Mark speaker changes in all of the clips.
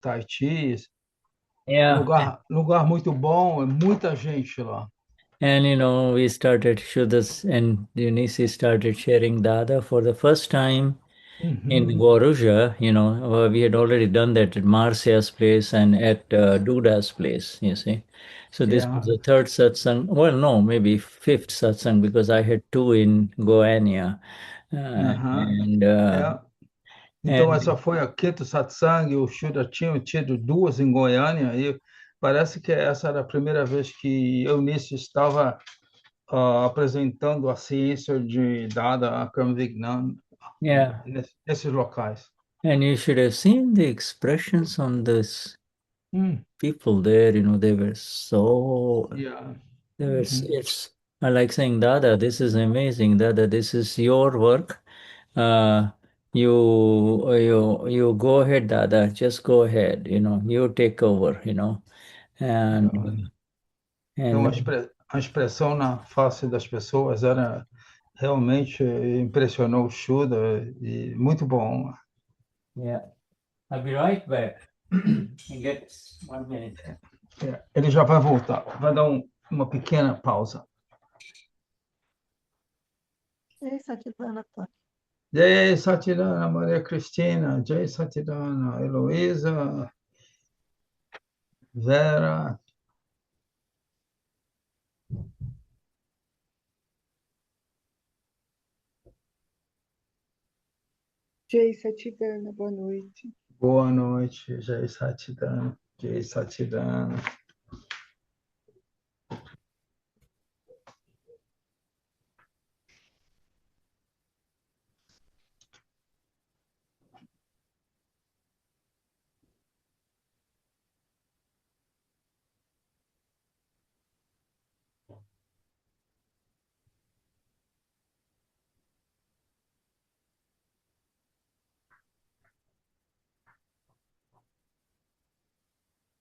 Speaker 1: Tahiti.
Speaker 2: Yeah.
Speaker 1: Lugar muito bom, é muita gente lá.
Speaker 2: And we started Shudas and Eunice started sharing Dada for the first time in
Speaker 1: Uhum.
Speaker 2: Guarujá. We had already done that at Marcia's place and at Duda's place, you see. So
Speaker 1: É,
Speaker 2: this was the third satsang. Well, no, maybe fifth satsang because I had two in Goiânia.
Speaker 1: aham,
Speaker 2: And
Speaker 1: é. Então,
Speaker 2: and
Speaker 1: essa foi a quinta satsang, o Shuda tinha tido duas em Goiânia, e parece que essa era a primeira vez que Eunice estava apresentando a ciência de dada a Vignan
Speaker 2: yeah,
Speaker 1: nesses locais.
Speaker 2: and you should have seen the expressions on this
Speaker 1: Hum,
Speaker 2: people there. They were so
Speaker 1: yeah. Uhum.
Speaker 2: it's I like saying, Dada, this is amazing. Dada, this is your work. Uh, you go ahead, Dada. Just go ahead. You take over. And
Speaker 1: Então,
Speaker 2: and
Speaker 1: a expressão na face das pessoas era realmente impressionou o Shuda e muito bom.
Speaker 2: yeah, I'll be right back. Get 1 minute.
Speaker 1: É, ele já vai voltar, vai dar uma pequena pausa.
Speaker 3: Ei, Satidana, Tony.
Speaker 1: Jai Satirana, Maria Cristina, Jai Satirana, Heloísa, Vera.
Speaker 3: Jay Satidana, boa noite.
Speaker 1: Boa noite, Jai Satirana, Jai Satirana.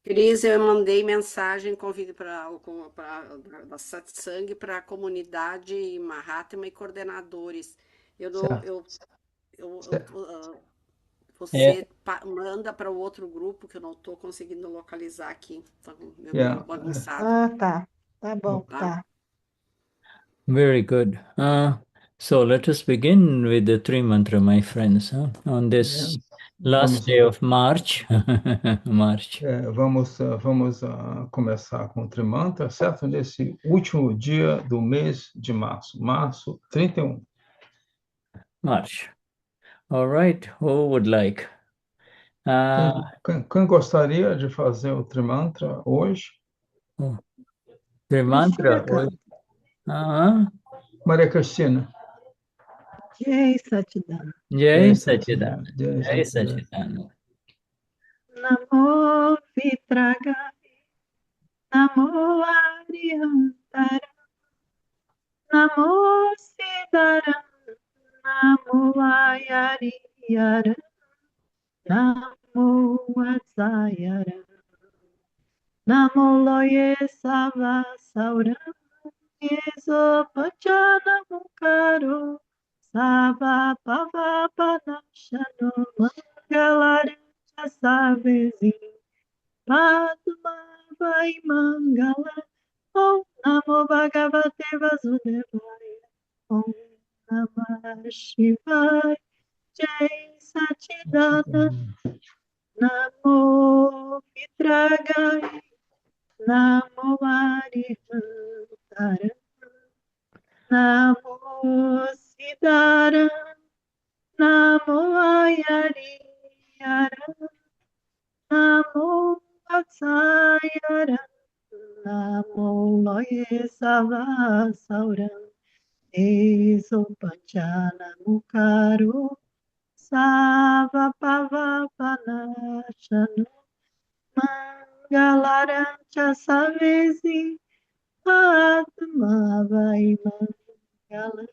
Speaker 4: Cris, eu mandei mensagem, convite da Satsang para a comunidade Mahatma e coordenadores. Eu não,
Speaker 1: Certo, certo.
Speaker 2: Yeah,
Speaker 4: você manda para o outro grupo que eu não estou conseguindo localizar aqui. Tá meio
Speaker 1: Yeah.
Speaker 4: bagunçado,
Speaker 3: Ah, tá. Tá bom,
Speaker 4: tá?
Speaker 3: tá.
Speaker 2: very good. So let us begin with the three mantra, my friends, huh? On this last
Speaker 1: Vamos,
Speaker 2: day of March. March.
Speaker 1: vamos começar com o Trimantra, certo? Nesse último dia do mês de março, março 31.
Speaker 2: March. All right. Who would like? Uh,
Speaker 1: Quem gostaria de fazer o Trimantra hoje?
Speaker 2: oh, the
Speaker 3: Cristina
Speaker 2: mantra. Oh,
Speaker 3: canta.
Speaker 1: Maria Cristina.
Speaker 3: Jay Satidana.
Speaker 2: Jai
Speaker 1: Jai
Speaker 2: Sachidananda.
Speaker 1: Satirana, Jai
Speaker 2: Jai
Speaker 1: Satirana.
Speaker 2: Sachidananda.
Speaker 3: Namo Vitraga, Namo Arihantara, Namo Siddhara, Namo Ayariyara, Namo Vatsayara, Namo Loye Sava Saura, Yeso Pachana Mukaro, Sava Pava Panashano, Mangalara Savezi, Padma Vai Mangala, Om Namo Bhagavate Vasudevaya, Om Namah Shivaya, Jai Satchidana, Namo Vitragaya, Namo Arihantara, Namo Siddhara, Namo Ayariyara, Namo Vatsayara, Namo Loye Sava Saura, Eso Panchana Mukaro, Sava Pava Panashano, Mangalarancha Savesi, Padma Vai Mangala,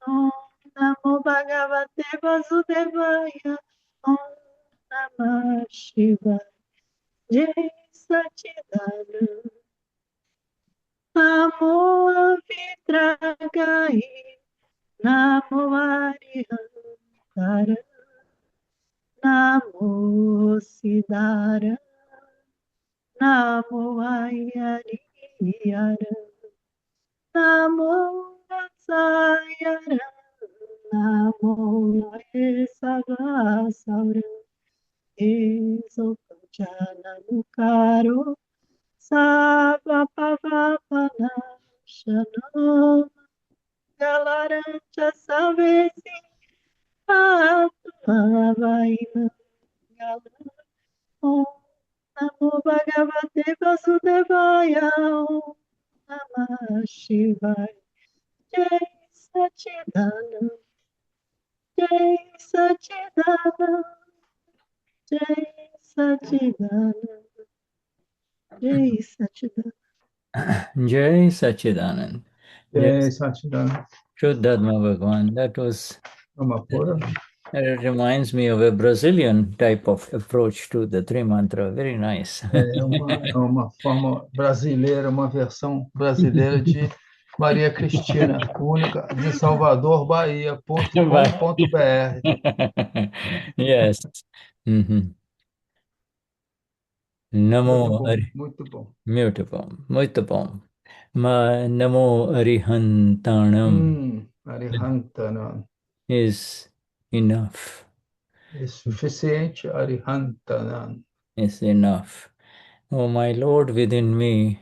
Speaker 3: Om Namo Bhagavate Vasudevaya, Om Namah Shivaya, Jai Satchidana, Namo Vitragai, Namo Arihantara, Namo Siddhara, Namo Ayariyara, Namo Vatsayara, Namo Esavasaura, Esokachana Mukaro, Sabapavapana, Shanoma, Galarancha Savesi, Atmavaina, Galana, Om Namo Bhagavate Vasudevaya, Om Namah Shivaya, Jai Sachidanand, Jai Sachidanand, Jai Sachidanand, Jai Sachidanand.
Speaker 2: Jai Sachidanand. Jai
Speaker 1: Satidana.
Speaker 2: Shuddhatma Bhagavan. That was,
Speaker 1: Amapura.
Speaker 2: it reminds me of a Brazilian type of approach to the Tri Mantra. Very nice.
Speaker 1: É uma forma brasileira, uma versão brasileira de Maria Cristina, única de Salvador, Bahia.com.br.
Speaker 2: Yes. Mhm. Namo Ari.
Speaker 1: Muito bom.
Speaker 2: Beautiful. Muito bom. Namo Arihantanam
Speaker 1: Arihantana.
Speaker 2: is enough.
Speaker 1: É suficiente, Arihantana.
Speaker 2: Is enough. Oh, my Lord within me,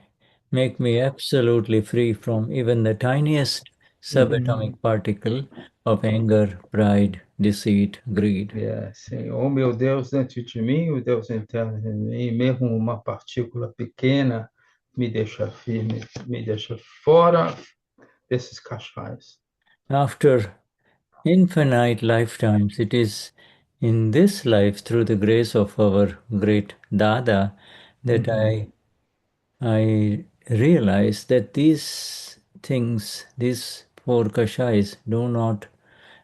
Speaker 2: make me absolutely free from even the tiniest subatomic particle of anger, pride, deceit, greed.
Speaker 1: Sim. Oh, meu Deus, dentro de mim, o Deus interno em mim, mesmo uma partícula pequena, me deixa firme, me deixa fora desses cachais.
Speaker 2: After infinite lifetimes, it is in this life, through the grace of our great Dada, that I realize that these things, these four kashais, do not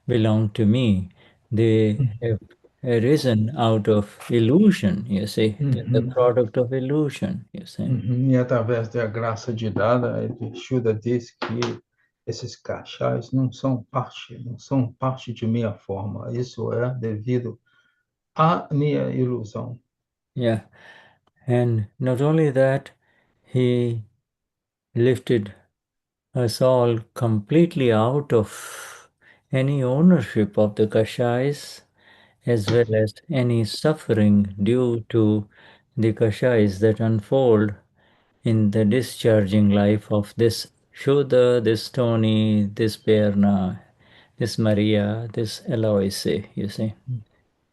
Speaker 2: belong to me. They have arisen out of illusion, you see. They're the product of illusion, you see.
Speaker 1: E através da graça de Dada, Shuddha diz que esses cachais não são parte de minha forma. Isso é devido à minha ilusão.
Speaker 2: Yeah. And not only that, he lifted us all completely out of any ownership of the kashais, as well as any suffering due to the kashais that unfold in the discharging life of this Shuddha, this Tony, this Perna, this Maria, this Eloise, you see.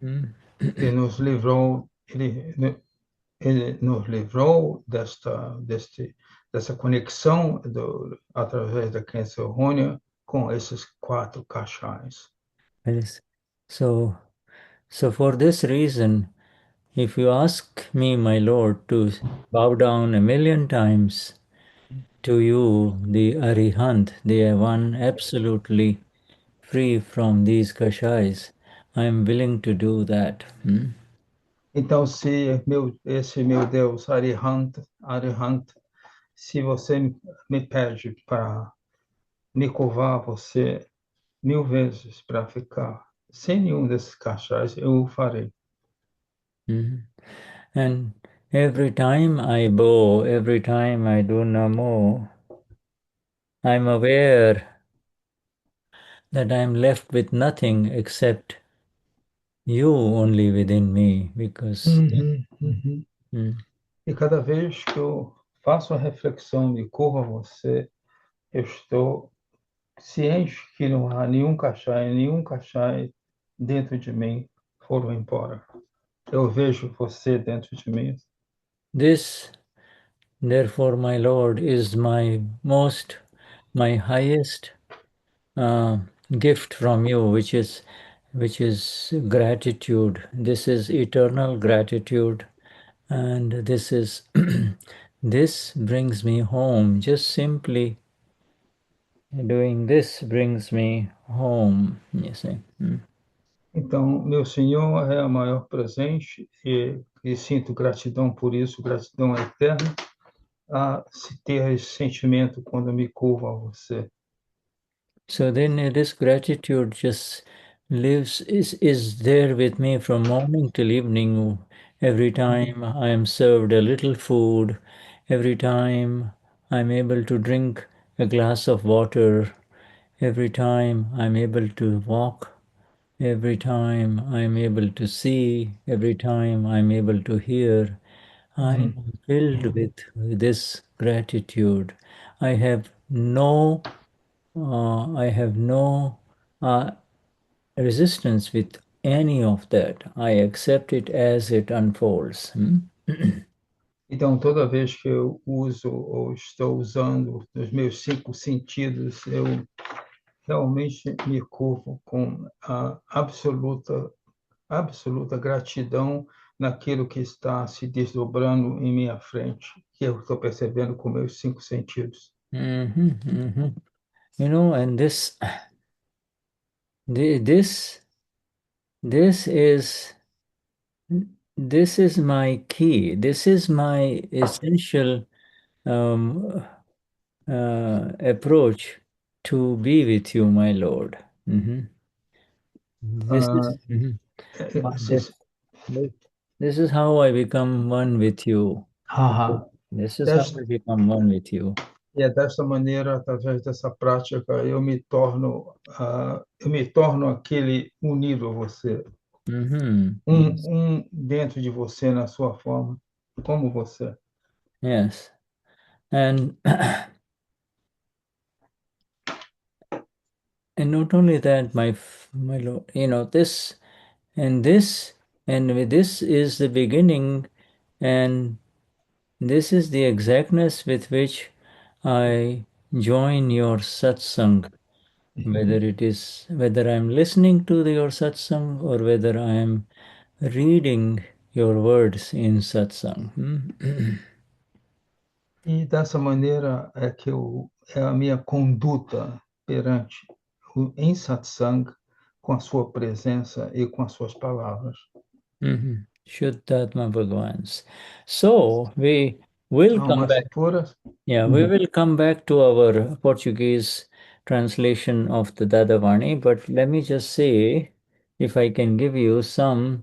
Speaker 1: Ele nos livrou, ele nos livrou dessa conexão através da crença errônea com esses quatro cachais.
Speaker 2: Yes. So for this reason, if you ask me, my Lord, to bow down 1,000,000 times to you, the Arihant, the one absolutely free from these kashais, I am willing to do that.
Speaker 1: Então, se esse meu Deus Arihant, se você me pede para me curvar você 1.000 vezes para ficar sem nenhum desses cachais, eu o farei.
Speaker 2: And every time I bow, every time I do Namo, I'm aware that I'm left with nothing except you only within me, because
Speaker 1: E cada vez que eu faço a reflexão de curva a você, eu estou ciente que não há nenhum cachai dentro de mim foram embora. Eu vejo você dentro de mim.
Speaker 2: this, therefore, my Lord, is my highest gift from you, which is gratitude. This is eternal gratitude, and this is this brings me home. Just simply doing this brings me home, you see.
Speaker 1: Então, meu Senhor é o maior presente e sinto gratidão por isso, gratidão eterna a se ter esse sentimento quando me curvo a você.
Speaker 2: So then this gratitude just is there with me from morning till evening. Every time I am served a little food, every time I'm able to drink a glass of water, every time I'm able to walk, every time I'm able to see, every time I'm able to hear, I
Speaker 1: Uhum.
Speaker 2: am filled with this gratitude. I have no, I have no uh, resistance with any of that. I accept it as it unfolds.
Speaker 1: Então, toda vez que eu uso ou estou usando os meus cinco sentidos, eu realmente me curvo com a absoluta gratidão naquilo que está se desdobrando em minha frente, que eu estou percebendo com meus cinco sentidos.
Speaker 2: You know, and this, this is, this is my key. This is my essential approach to be with you, my Lord. This
Speaker 1: Ah,
Speaker 2: is mhm.
Speaker 1: esses,
Speaker 2: This is how I become one with you.
Speaker 1: haha,
Speaker 2: This is how
Speaker 1: desta,
Speaker 2: I become one with you.
Speaker 1: e é desta maneira, através dessa prática, eu me torno aquele unido a você,
Speaker 2: Yes.
Speaker 1: dentro de você, na sua forma, como você.
Speaker 2: Yes. And and not only that, my Lord, you know, this and this is the beginning, and this is the exactness with which I join your satsang, whether I'm listening to your satsang or whether I'm reading your words in satsang.
Speaker 1: E dessa maneira é a minha conduta perante em satsang, com a sua presença e com as suas palavras.
Speaker 2: Shuddhatma Bhagavans. So we will come
Speaker 1: Almas
Speaker 2: back.
Speaker 1: puras.
Speaker 2: Yeah, we will come back to our Portuguese translation of the Dadavani, but let me just say, if I can give you some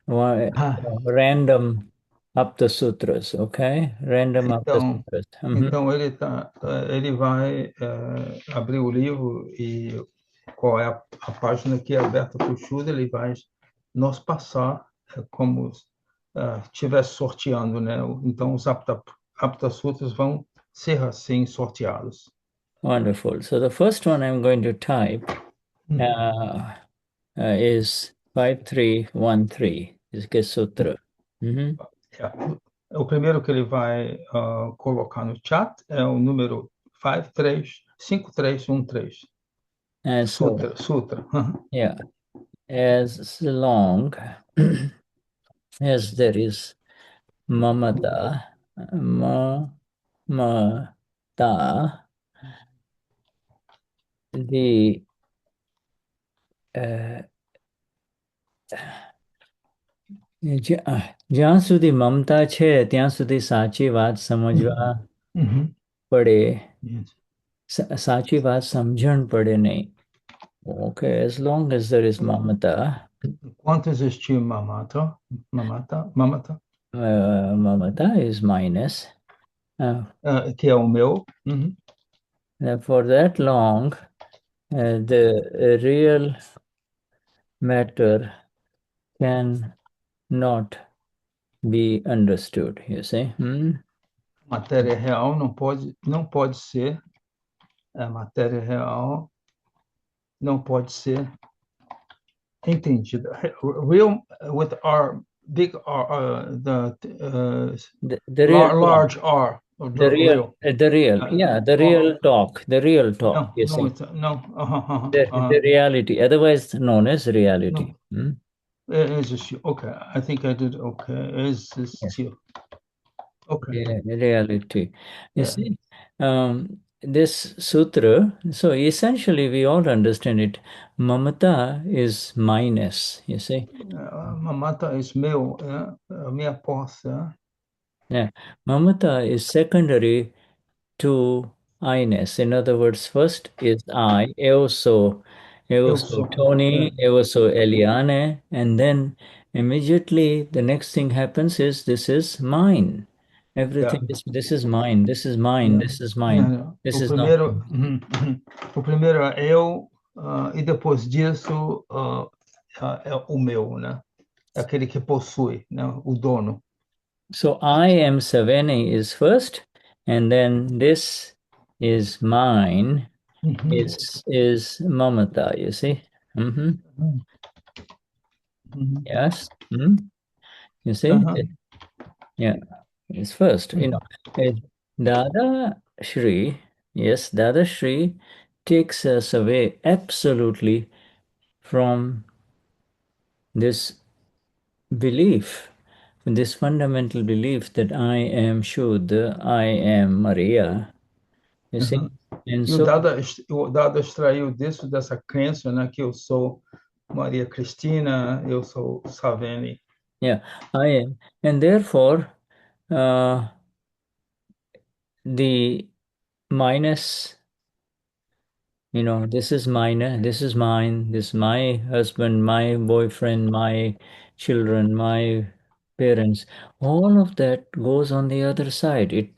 Speaker 1: Ah,
Speaker 2: random Apta Sutras, okay? Random Apta
Speaker 1: então,
Speaker 2: Sutras.
Speaker 1: ele vai abrir o livro e qual é a página que é aberta para o Shuddha, ele vai nos passar como estivesse sorteando, né? Então, os Apta Sutras vão ser assim sorteados.
Speaker 2: Wonderful. So the first one I'm going to type is 5313, is Ke Sutra.
Speaker 1: O primeiro que ele vai colocar no chat é o número 5313.
Speaker 2: And so,
Speaker 1: Sutra.
Speaker 2: yeah, as long as there is mamata, mamata, the જ્યાં સુધી મમતા છે ત્યાં સુધી સાચી વાત સમજવા પડે, સાચી વાત સમજણ પડે નહીં. Okay, as long as there is mamata,
Speaker 1: Enquanto existir mamata,
Speaker 2: mamata is minus.
Speaker 1: Que é o meu,
Speaker 2: For that long, the real matter can not be understood, you see.
Speaker 1: matéria real não pode ser, a matéria real não pode ser entendida. Real with R, big R,
Speaker 2: The real
Speaker 1: large R,
Speaker 2: the real, the real, yeah, the real talk,
Speaker 1: No,
Speaker 2: you
Speaker 1: no,
Speaker 2: see.
Speaker 1: no.
Speaker 2: The reality, otherwise known as reality.
Speaker 1: No. Existiu. Okay, I think I did okay. Existiu. Okay.
Speaker 2: Reality. You
Speaker 1: Yeah.
Speaker 2: see, this sutra, so essentially we all understand it. Mamata is minus, you see.
Speaker 1: Mamata is meu, a minha posse.
Speaker 2: Yeah. Mamata is secondary to I-ness. In other words, first is I, also eu
Speaker 1: Eu
Speaker 2: sou
Speaker 1: sou.
Speaker 2: Tony, eu sou Eliane, and then immediately the next thing happens is this is mine.
Speaker 1: Yeah,
Speaker 2: Everything is this is mine, this is mine,
Speaker 1: yeah,
Speaker 2: this is mine.
Speaker 1: yeah.
Speaker 2: This
Speaker 1: O
Speaker 2: is not
Speaker 1: primeiro, o primeiro é eu, e depois disso é o meu, né? É aquele que possui, né? O dono.
Speaker 2: so I am Saveni is first, and then this is mine
Speaker 1: Uhum,
Speaker 2: is Mamata, you see? Hmm.
Speaker 1: uhum, uhum,
Speaker 2: Yes. Hmm. You see?
Speaker 1: aham,
Speaker 2: Yeah, it's first.
Speaker 1: uhum,
Speaker 2: Eh, Dada Shri, yes, Dada Shri takes us away absolutely from this belief, this fundamental belief that I am Shuddha, I am Maria. You see?
Speaker 1: aham.
Speaker 2: And
Speaker 1: E o
Speaker 2: so,
Speaker 1: Dada extraiu disso, dessa crença, né? Que eu sou Maria Cristina, eu sou Saveni.
Speaker 2: yeah, I am. And therefore, uh, the minus, this is mine, this is mine, this is my husband, my boyfriend, my children, my parents. All of that goes on the other side. It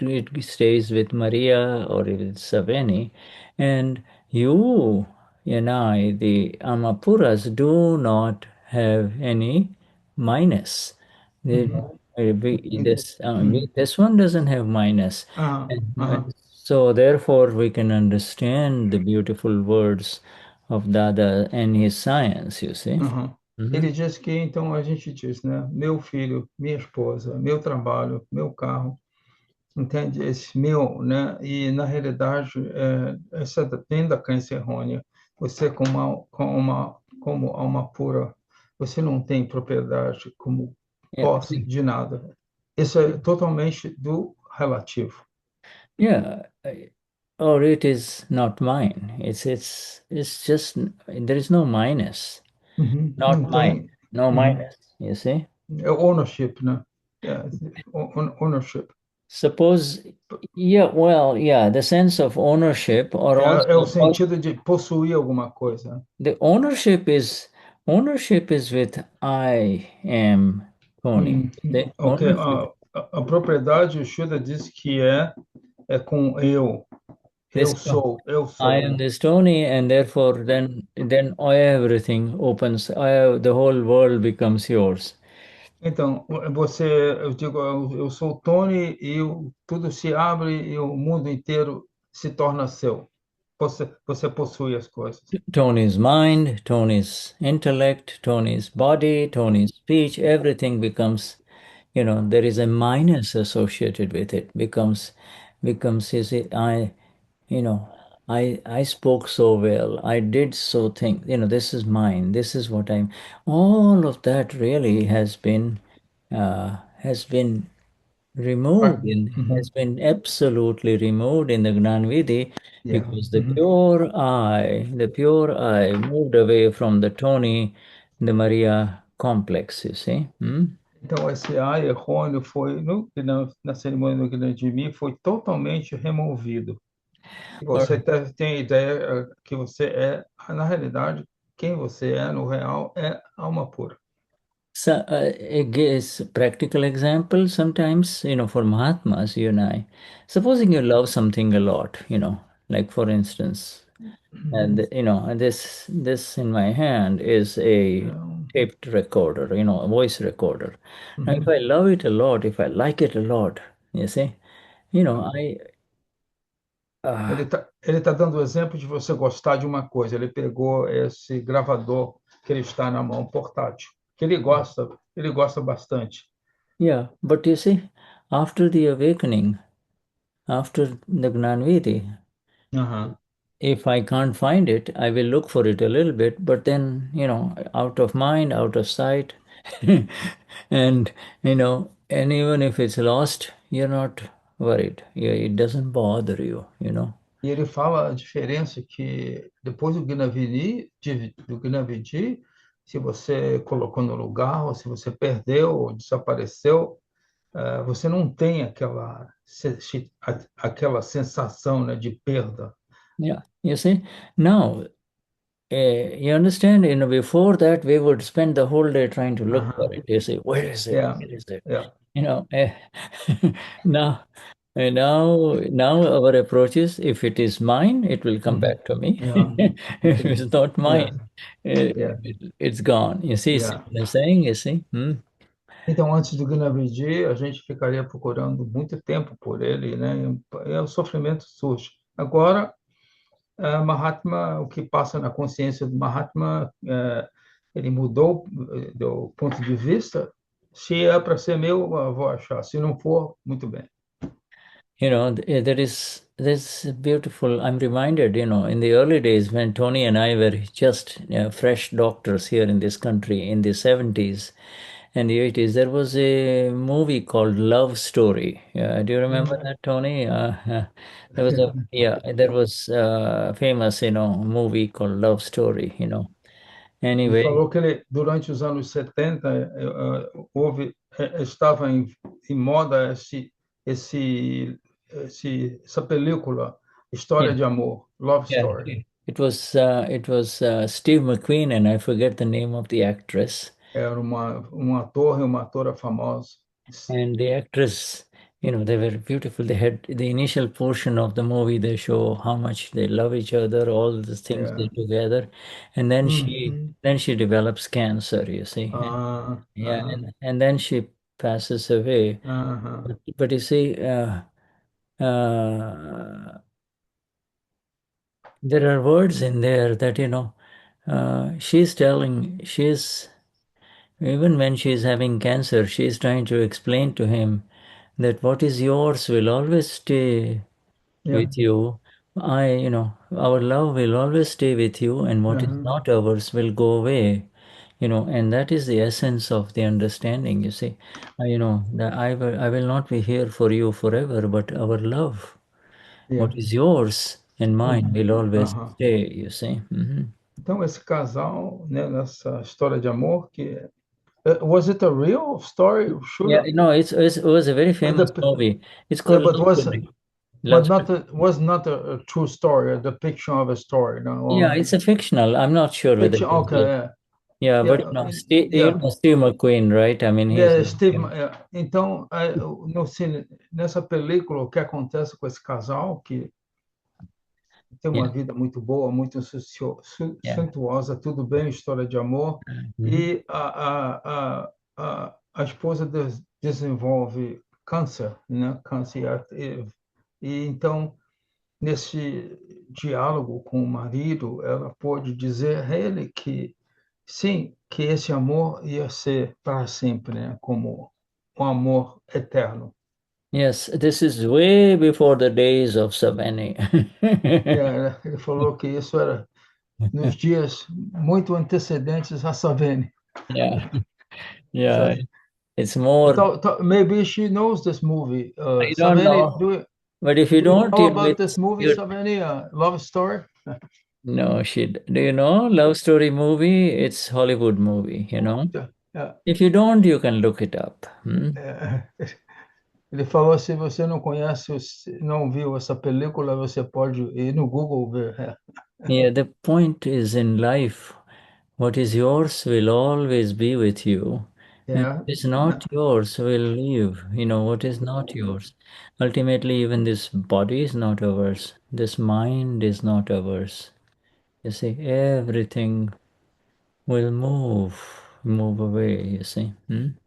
Speaker 2: stays with Maria or with Saveni. And you and I, the Amapuras, do not have any minus. They,
Speaker 1: Uhum.
Speaker 2: this one doesn't have minus.
Speaker 1: Aham, aham,
Speaker 2: So therefore we can understand the beautiful words of Dada and his science, you see.
Speaker 1: aham.
Speaker 2: Mhm.
Speaker 1: Ele diz que, então, a gente diz, né? Meu filho, minha esposa, meu trabalho, meu carro, entende? Esse meu, né? E, na realidade, essa dentro da crença errônea. Você, como alma pura, você não tem propriedade como
Speaker 2: Yeah,
Speaker 1: posse de nada. Isso é totalmente do relativo.
Speaker 2: yeah. Or it is not mine. It's just there is no minus.
Speaker 1: Uhum.
Speaker 2: Not
Speaker 1: Não
Speaker 2: mine.
Speaker 1: tem.
Speaker 2: No
Speaker 1: Uhum.
Speaker 2: minus. You see.
Speaker 1: É ownership, né? É, ownership.
Speaker 2: Suppose, yeah, well, yeah, the sense of ownership, or
Speaker 1: É o
Speaker 2: also
Speaker 1: sentido de possuir alguma coisa.
Speaker 2: the ownership is with I am Tony. The
Speaker 1: Ok,
Speaker 2: ownership.
Speaker 1: a propriedade, o Shuddha diz que é com eu.
Speaker 2: This
Speaker 1: Eu
Speaker 2: I am
Speaker 1: sou.
Speaker 2: this Tony, and therefore then everything opens. The whole world becomes yours.
Speaker 1: Então, eu digo, eu sou o Tony e tudo se abre e o mundo inteiro se torna seu. Você possui as coisas.
Speaker 2: Tony's mind, Tony's intellect, Tony's body, Tony's speech, everything becomes, there is a minus associated with it. Becomes you see, you know, I spoke so well. I did so think, this is mine. This is what I'm. All of that really has been removed has
Speaker 1: Uhum.
Speaker 2: been absolutely removed in the Gnanvidhi
Speaker 1: Yeah.
Speaker 2: because
Speaker 1: Uhum.
Speaker 2: the pure I moved away from the Tony, the Maria complex, you see. Hmm?
Speaker 1: Então, esse ai errôneo foi, na cerimônia do Grande Mim, foi totalmente removido. E
Speaker 2: All
Speaker 1: você
Speaker 2: right.
Speaker 1: tem a ideia que você na realidade, quem você é no real é alma pura.
Speaker 2: So, I guess practical example sometimes, for Mahatmas, you and I, supposing you love something a lot, like for instance, and this in my hand is a
Speaker 1: Então,
Speaker 2: taped recorder, a voice recorder. Now, if
Speaker 1: uhum.
Speaker 2: I love it a lot, if I like it a lot, you see, I uh,
Speaker 1: Ele tá dando o exemplo de você gostar de uma coisa. Ele pegou esse gravador que ele está na mão, portátil, que ele gosta bastante.
Speaker 2: yeah, but you see, after the awakening, after the Gnanvidhi,
Speaker 1: Aham.
Speaker 2: if I can't find it, I will look for it a little bit, but then, out of mind, out of sight. And, and even if it's lost, you're not worried. Yeah, it doesn't bother you.
Speaker 1: E ele fala a diferença que depois do Gnavidi, se você colocou no lugar, ou se você perdeu ou desapareceu, você não tem aquela sensação, né, de perda.
Speaker 2: Yeah, you see, now, you understand, before that we would spend the whole day trying to look for
Speaker 1: Uh-huh.
Speaker 2: it. You say, where is it?
Speaker 1: Yeah,
Speaker 2: Where is it?
Speaker 1: yeah.
Speaker 2: Now, now our approach is, if it is mine, it will come
Speaker 1: Mhm.
Speaker 2: back to me.
Speaker 1: Yeah.
Speaker 2: If
Speaker 1: Okay.
Speaker 2: it's not
Speaker 1: Yeah,
Speaker 2: mine,
Speaker 1: yeah,
Speaker 2: it's gone. You see
Speaker 1: yeah.
Speaker 2: what I'm saying? You see? Hmm?
Speaker 1: Então, antes do Gnabidi, a gente ficaria procurando muito tempo por ele, né? E o sofrimento surge. Agora, Mahatma, o que passa na consciência do Mahatma, ele mudou do ponto de vista. Se é para ser meu, eu vou achar. Se não for, muito bem.
Speaker 2: There's beautiful. I'm reminded, in the early days when Tony and I were just fresh doctors here in this country in the 70s and the 80s, there was a movie called Love Story. Do you remember that, Tony? There was there was a famous, movie called Love Story.
Speaker 1: Ele
Speaker 2: Anyway,
Speaker 1: falou que ele, durante os anos 70, estava em moda essa película,
Speaker 2: yeah,
Speaker 1: História de Amor, Love
Speaker 2: yeah.
Speaker 1: Story.
Speaker 2: It was Steve McQueen, and I forget the name of the actress.
Speaker 1: Era um ator e uma atora famosos.
Speaker 2: And the actress, they were beautiful. They had the initial portion of the movie, they show how much they love each other, all the things they
Speaker 1: É.
Speaker 2: together. And then she
Speaker 1: Uhum.
Speaker 2: then she develops cancer, you see. And,
Speaker 1: Ah,
Speaker 2: yeah,
Speaker 1: ah,
Speaker 2: and then she passes away.
Speaker 1: ah,
Speaker 2: But you see, uh, there are words in there that, she's even when she's having cancer, she's trying to explain to him that what is yours will always stay
Speaker 1: yeah,
Speaker 2: with you. Our love will always stay with you, and what is
Speaker 1: uhum,
Speaker 2: not ours will go away. And that is the essence of the understanding, you see. That I will not be here for you forever, but our love,
Speaker 1: yeah,
Speaker 2: what is yours and mine,
Speaker 1: uhum,
Speaker 2: will always
Speaker 1: aham.
Speaker 2: stay, you see.
Speaker 1: Então, esse casal, né, nessa história de amor, was it a real story?
Speaker 2: Yeah,
Speaker 1: Should
Speaker 2: it was a very famous
Speaker 1: the
Speaker 2: movie. It's called
Speaker 1: but
Speaker 2: Love
Speaker 1: was
Speaker 2: Story. Love
Speaker 1: but
Speaker 2: Story.
Speaker 1: not a true story, a depiction of a story, no?
Speaker 2: Yeah, it's a fictional. I'm not sure whether
Speaker 1: Fiction.
Speaker 2: it is real.
Speaker 1: Okay,
Speaker 2: Yeah, but
Speaker 1: yeah,
Speaker 2: You
Speaker 1: yeah,
Speaker 2: know Steve McQueen, right? I mean, he's
Speaker 1: yeah. Steve, então, no nessa película, o que acontece com esse casal que tem
Speaker 2: yeah,
Speaker 1: uma vida muito boa, muito
Speaker 2: yeah.
Speaker 1: suntuosa, tudo bem, história de amor,
Speaker 2: Mhm.
Speaker 1: e a esposa desenvolve câncer, né? Câncer, e então, nesse diálogo com o marido, ela pôde dizer a ele que sim, que esse amor ia ser para sempre, né? Como um amor eterno.
Speaker 2: Yes, this is way before the days of Savannah.
Speaker 1: Ele falou que isso era nos dias muito antecedentes a Savannah.
Speaker 2: Yeah, yeah.
Speaker 1: So,
Speaker 2: It's more.
Speaker 1: maybe she knows this movie.
Speaker 2: I don't
Speaker 1: Savannah,
Speaker 2: know, but if you
Speaker 1: do you
Speaker 2: don't,
Speaker 1: know about this movie,
Speaker 2: you
Speaker 1: Savannah? Love Story?
Speaker 2: no shit. Do you know Love Story movie? It's Hollywood movie.
Speaker 1: Yeah.
Speaker 2: If you don't, you can look it up.
Speaker 1: Ele falou, se você não conhece, não viu essa película, você pode ir no Google ver.
Speaker 2: Yeah, the point is, in life, what is yours will always be with you. And
Speaker 1: Yeah.
Speaker 2: what is not yours will leave. What is not yours. Ultimately, even this body is not ours. This mind is not ours. You see, everything will move away, you see.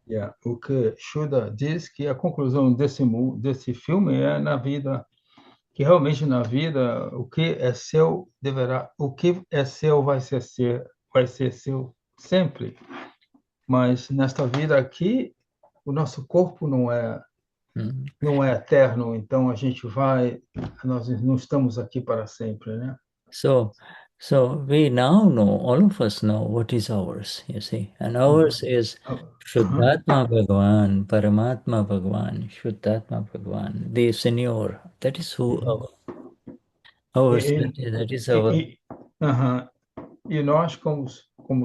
Speaker 1: Yeah. O que Shuda diz que a conclusão desse filme é na vida, que realmente na vida o que é seu deverá, o que é seu vai ser seu sempre. Mas nesta vida aqui, o nosso corpo
Speaker 2: Mm.
Speaker 1: não é eterno, então nós não estamos aqui para sempre, né?
Speaker 2: So, we now know, all of us know what is ours, you see. And ours is
Speaker 1: Aham.
Speaker 2: Shuddhatma Bhagwan, Paramatma Bhagwan, Shuddhatma Bhagwan, the Senor. That is who
Speaker 1: Uhum.
Speaker 2: ours,
Speaker 1: E,
Speaker 2: that is
Speaker 1: e,
Speaker 2: our.
Speaker 1: e, aham. E nós, como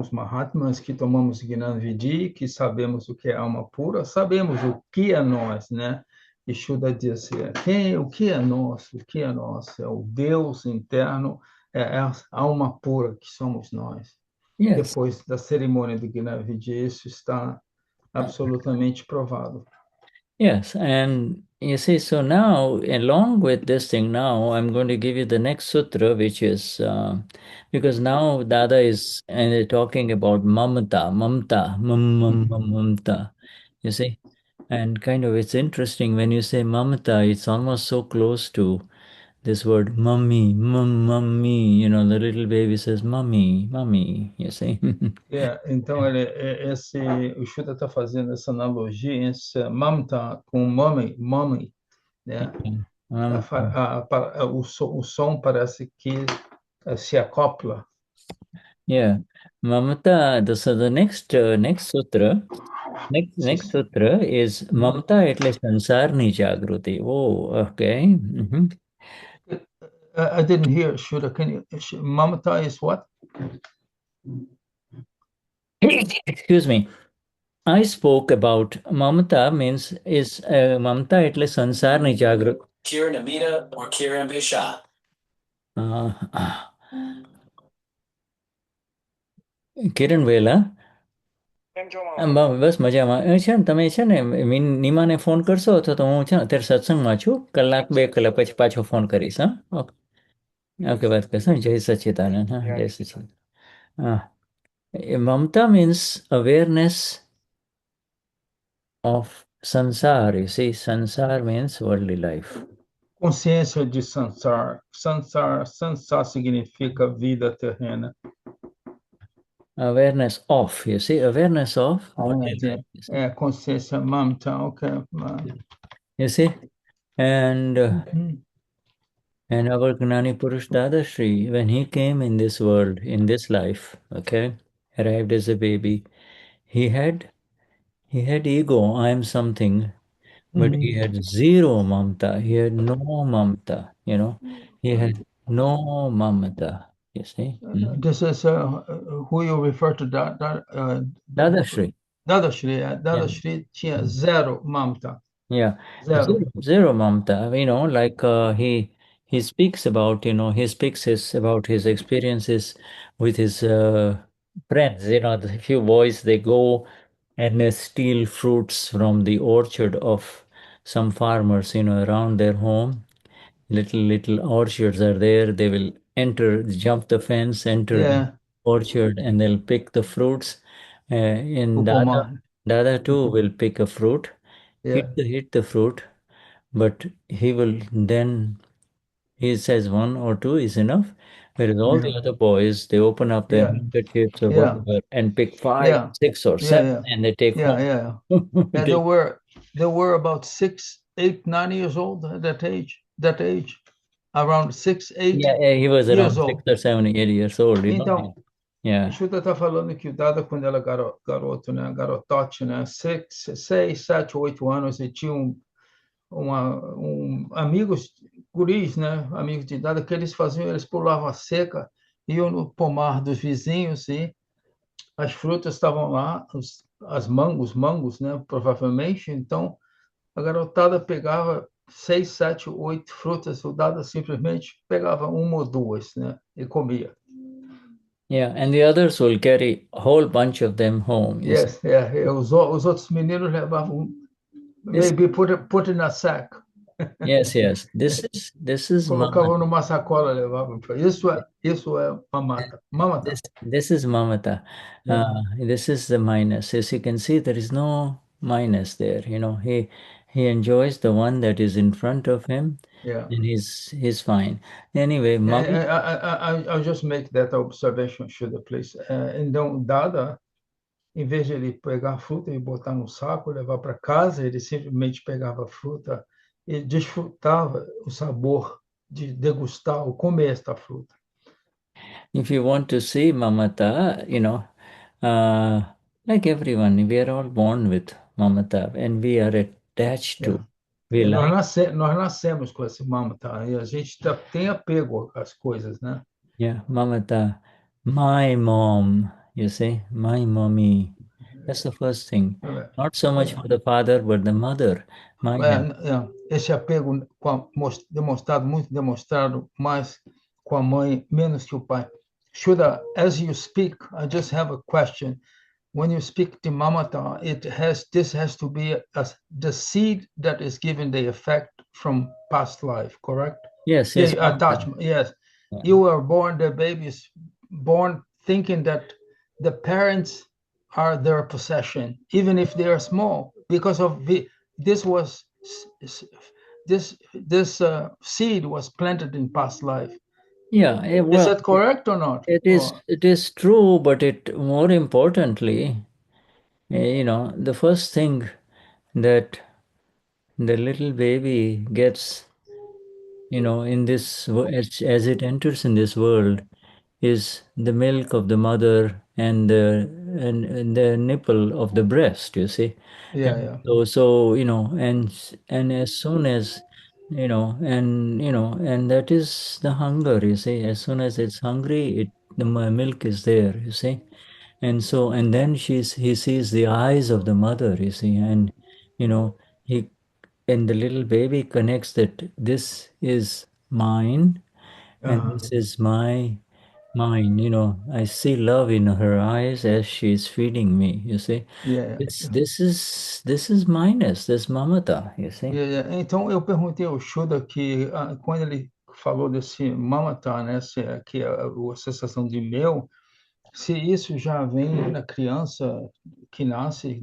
Speaker 1: os Mahatmas que tomamos Gnanvidi, que sabemos o que é alma pura, sabemos o que é nós, né? E Shuddha diz assim, o que é nosso? O que é nosso? É o Deus interno, é a alma pura que somos nós.
Speaker 2: Yes.
Speaker 1: Depois da cerimônia de Gnavidia, isso está absolutamente provado.
Speaker 2: Yes, and you see, so now, along with this thing, now I'm going to give you the next sutra, which is because now Dada is talking about mamata, mamta, mamta, you see, and kind of it's interesting when you say mamata, it's almost so close to this word mummy, mummy, you know, the little baby says mummy, mummy, you see.
Speaker 1: Então, o Shuddha está fazendo essa analogia, esse mamta com mommy, né?
Speaker 2: Um,
Speaker 1: O som parece que se acopla.
Speaker 2: yeah, mamata. So the next sutra. Next sutra is Mamta etle sansarni jagruti. Oh, okay.
Speaker 1: I didn't hear, Shuddha. Mamta is what?
Speaker 2: Excuse me. I spoke about Mamta is Mamta etle sansarni jagruti.
Speaker 5: Kiran Amita or Kiran Bisha.
Speaker 2: કિરણ વેલા બસ મજામાં છે ને તમે છે ને નીમાને phone કરશો તો હું છે ને અત્યારે સત્સંગમાં છું કલાક બે કલાક પછી પાછો ફોન કરીશ હા ઓકે ઓકે વાત કરશો જય સચ્ચિદાનંદ હા જય સચ્ચિદાનંદ હા મમતા means awareness of sansar. You see, sansar means worldly life.
Speaker 1: Consciência de sansar. Sansar significa vida terrena.
Speaker 2: Awareness of, you see, awareness of worldly life.
Speaker 1: Consciência mamta, okay.
Speaker 2: You see, and our Gnani Purush Dadashri, when he came in this world, in this life, okay, arrived as a baby, he had ego, I am something, but he had zero mamta. He had no mamta, you know. He had no mamata, you see.
Speaker 1: This is who you refer to,
Speaker 2: Dadashri.
Speaker 1: Dadashri. Dadashri tinha zero mamta.
Speaker 2: Yeah, zero mamta. You know, like he speaks about, you know, he speaks about his experiences with his friends. You know, the few boys, they go and they steal fruits from the orchard of some farmers, you know, around their home. Little orchards are there. They will enter, jump the fence, enter the orchard, and they'll pick the fruits. In Dada too will pick a fruit, hit the fruit, but he will then, he says one or two is enough. Whereas all the other boys, they open up their handkerchiefs or whatever and pick 5, 6 or 7 and they take home.
Speaker 1: And there were about 6, 8, 9 years old at that age. Around 6, 8
Speaker 2: he was around 6 or 7, 8 years old. You
Speaker 1: então,
Speaker 2: know? Yeah.
Speaker 1: O Shuddha está falando que o Dada, quando era garoto, né, garotote, né, 6, 7, 8 anos, e tinha amigos, guris, né, amigos de Dada, que eles pulavam a seca, iam no pomar dos vizinhos e as frutas estavam lá, os mangos, né, provavelmente, então a garotada pegava 6, 7, 8 frutas, o Dada simplesmente pegava uma ou duas, né, e comia.
Speaker 2: Yeah, and the others will carry a whole bunch of them home.
Speaker 1: Yes, os outros meninos levavam, maybe put in a sack.
Speaker 2: Yes. This is
Speaker 1: colocavam numa sacola, levavam. Isso é mamata.
Speaker 2: This is mamata. This is the minus. As you can see, there is no minus there. You know, he enjoys the one that is in front of him, and he's fine. Anyway,
Speaker 1: I'll just make that observation, Shuddha, please. Então, Dada, em vez de ele pegar a fruta e botar no saco, levar para casa, ele simplesmente pegava a fruta e desfrutava o sabor de degustar ou comer esta fruta.
Speaker 2: If you want to see mamata, you know, like everyone, we are all born with mamata and we are attached to.
Speaker 1: Nós nascemos com esse mamata e a gente tem apego às coisas, né?
Speaker 2: Yeah, mamata. My mom, you see, my mommy. That's the first thing. Not so much for the father, but the mother.
Speaker 1: Esse apego muito demonstrado mais com a mãe menos que o pai. Shuddha, as you speak, I just have a question. When you speak to mamata, this has to be the seed that is given the effect from past life, correct?
Speaker 2: Yes, yes.
Speaker 1: Yeah, attachment. Yes,
Speaker 2: Yeah.
Speaker 1: you were born. The baby is born thinking that the parents are their possession, even if they are small, because of this was this seed was planted in past life.
Speaker 2: Yeah,
Speaker 1: Is
Speaker 2: well,
Speaker 1: that correct or not?
Speaker 2: it is true, but it more importantly, the first thing that the little baby gets, in this as it enters in this world, is the milk of the mother and the nipple of the breast. You see,
Speaker 1: Yeah,
Speaker 2: and
Speaker 1: yeah.
Speaker 2: so and as soon as and that is the hunger. You see, as soon as it's hungry, the milk is there. You see, and then he sees the eyes of the mother. You see, and he and the little baby connects that this is mine and this is mine. I see love in her eyes as she's feeding me. You see,
Speaker 1: Yeah.
Speaker 2: this is minus, this mamata. You see.
Speaker 1: Então eu perguntei ao Shuddha que quando ele falou desse mamata, né, que é a sensação de mel, se isso já vem na criança que nasce,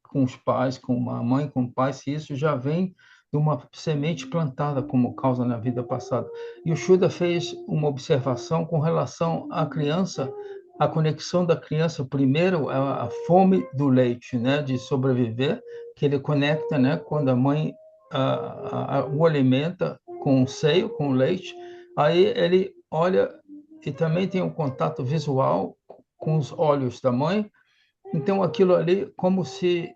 Speaker 1: com os pais, com a mãe, com o pai, se isso já vem de uma semente plantada como causa na vida passada. E o Shuddha fez uma observação com relação à criança, a conexão da criança, primeiro, a fome do leite, né, de sobreviver, que ele conecta, né, quando a mãe o alimenta com o seio, com o leite, aí ele olha e também tem um contato visual com os olhos da mãe. Então, aquilo ali, como se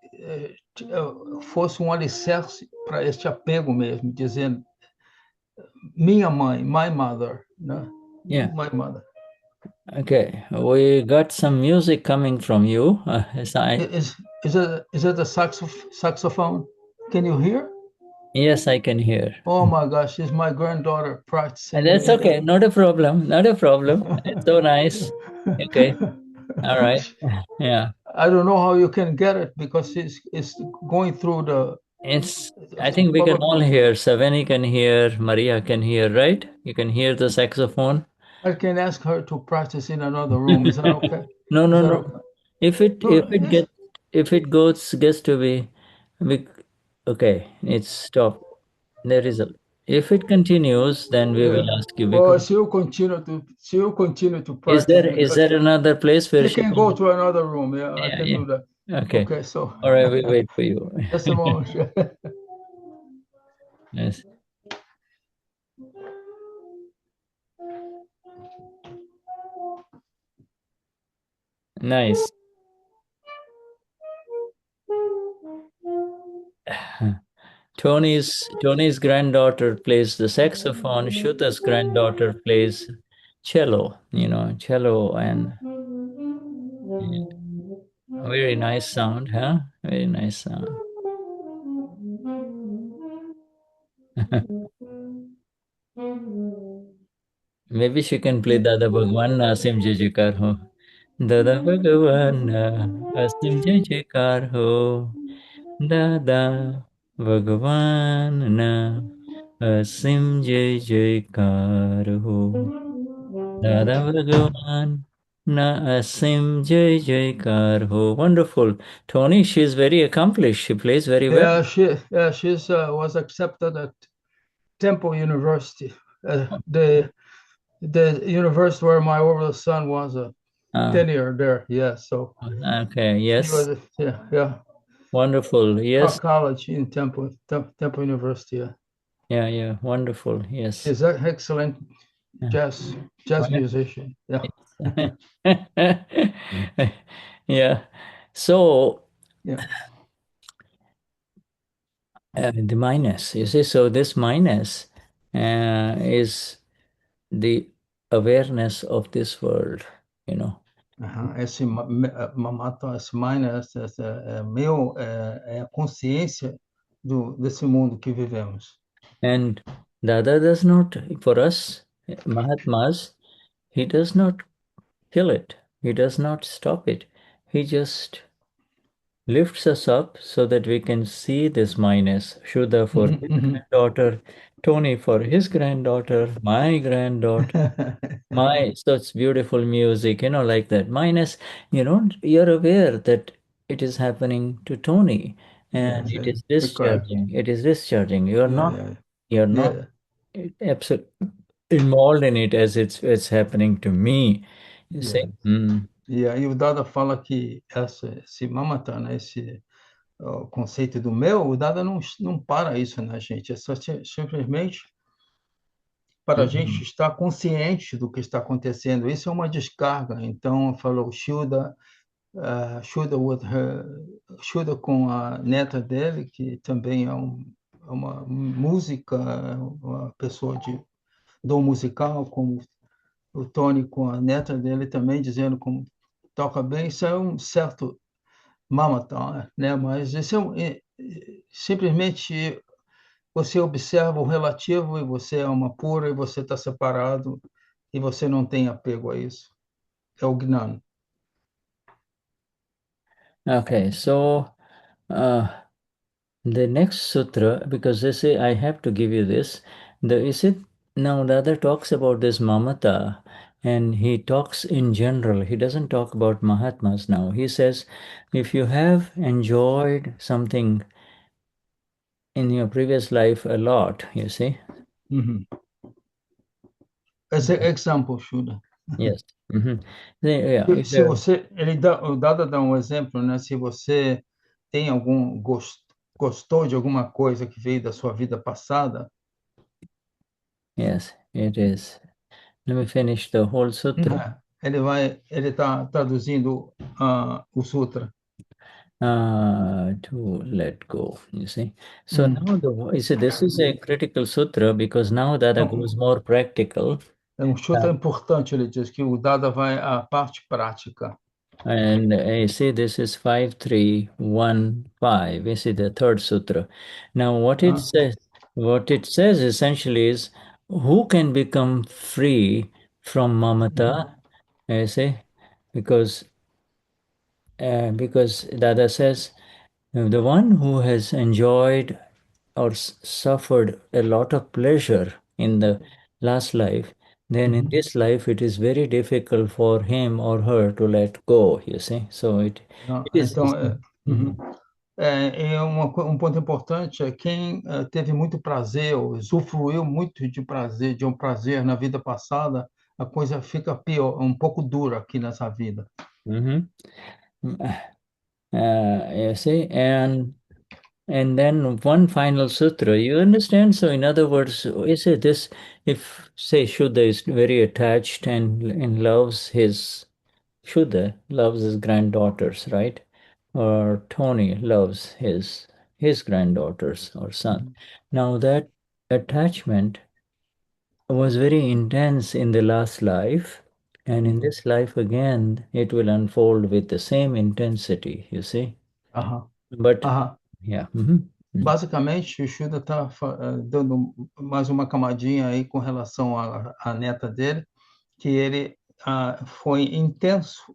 Speaker 1: fosse um alicerce para este apego mesmo, dizendo minha mãe, my mother, né?
Speaker 2: Yeah.
Speaker 1: My mother.
Speaker 2: Okay, we got some music coming from you.
Speaker 1: Is it a saxophone? Can you hear?
Speaker 2: Yes, I can hear.
Speaker 1: Oh my gosh, it's my granddaughter practicing.
Speaker 2: And that's okay, not a problem, not a problem. It's so nice. Okay, all right. Yeah,
Speaker 1: I don't know how you can get it because it's going through the.
Speaker 2: I think we can all hear. Savani can hear, Maria can hear, right? You can hear the saxophone.
Speaker 1: I can ask her to practice in another room. Is that okay?
Speaker 2: No.
Speaker 1: Okay?
Speaker 2: If it gets to be okay, it's stop. If it continues, then we will ask you.
Speaker 1: Well, she will continue to practice.
Speaker 2: Is there another place where
Speaker 1: she can go to another room? Yeah, I can do that.
Speaker 2: Okay.
Speaker 1: Okay, so.
Speaker 2: All right, we wait for you.
Speaker 1: Just a moment.
Speaker 2: Yes. Nice. Tony's granddaughter plays the saxophone. Shuta's granddaughter plays cello. Cello and very nice sound, huh? Very nice sound. Maybe she can play Dada Bhagwan Asim Jai Jaikar Ho. Dada Bhagwan Asim Jai Jaikar Ho. Dada Bhagwan Asim Jai Jaikar Ho. Dada Bhagwan Asim Jai Jaikar Ho. Wonderful. Tony, she's very accomplished. She plays very well.
Speaker 1: Yeah, she was accepted at Temple University, the university where my oldest son was a tenure there. Yeah, so.
Speaker 2: Okay. Yes.
Speaker 1: Yeah.
Speaker 2: Wonderful. Yes.
Speaker 1: College in Temple University. Yeah.
Speaker 2: Yeah. Wonderful. Yes.
Speaker 1: She's an excellent jazz musician. Yeah.
Speaker 2: Yeah. So.
Speaker 1: Yeah.
Speaker 2: The minus, you see, so this minus is the awareness of this world,
Speaker 1: Esse mamata, esse minus, é a consciência desse mundo que vivemos.
Speaker 2: And Dada does not, for us, Mahatmas, he does not kill it. He does not stop it. He just lifts us up so that we can see this minus. Shuddha for his granddaughter, Tony for his granddaughter, my granddaughter, my such beautiful music, like that. Minus, you're aware that it is happening to Tony and
Speaker 1: Yes,
Speaker 2: it is
Speaker 1: correct.
Speaker 2: discharging. It is discharging. You're not
Speaker 1: Yeah.
Speaker 2: absolutely involved in it as it's happening to me. You see?
Speaker 1: Yes. E aí o Dada fala que esse mamata, né, esse conceito do meu, o Dada não para isso, né, gente? É só simplesmente para a gente estar consciente do que está acontecendo. Isso é uma descarga. Então, falou Shuda com a neta dele, que também é uma música, uma pessoa de dom musical, como o Tony com a neta dele também, dizendo como toca bem. Isso é um certo mamata, né? Mas isso simplesmente você observa o relativo e você é uma pura e você está separado e você não tem apego a isso. É o Gnana.
Speaker 2: Okay, so the next sutra, because they say I have to give you this, now the other talks about this mamata, and he talks in general. He doesn't talk about Mahatmas now. He says, if you have enjoyed something in your previous life a lot, you see.
Speaker 1: Esse é example, Shuda.
Speaker 2: Yes. Yeah,
Speaker 1: Se você, o Dada dá um exemplo, né? Se você tem gostou de alguma coisa que veio da sua vida passada.
Speaker 2: Yes, it is. Let me finish the whole sutra.
Speaker 1: Ele está traduzindo o sutra.
Speaker 2: To let go, you see. So now this is a critical sutra because now Dada goes more practical.
Speaker 1: É um sutra importante, ele diz que o Dada vai à parte prática.
Speaker 2: And you see, this is 5315. You see the third sutra. Now, what it says essentially is who can become free from mamata. You see, because Dada says the one who has enjoyed or suffered a lot of pleasure in the last life, then in this life it is very difficult for him or her to let go, you see. So it is.
Speaker 1: Então, um ponto importante é quem teve muito prazer, ou usufruiu muito de um prazer na vida passada, a coisa fica pior, um pouco dura aqui nessa vida.
Speaker 2: You see, and then one final sutra, you understand? So in other words, you say this, if say Shuddha is very attached and loves his Shuddha loves his granddaughters, right? Or Tony loves his granddaughters or son. Now that attachment was very intense in the last life, and in this life again, it will unfold with the same intensity, you see. But yeah.
Speaker 1: Basicamente, o Shuddha está dando mais uma camadinha aí com relação à neta dele, que ele foi intenso,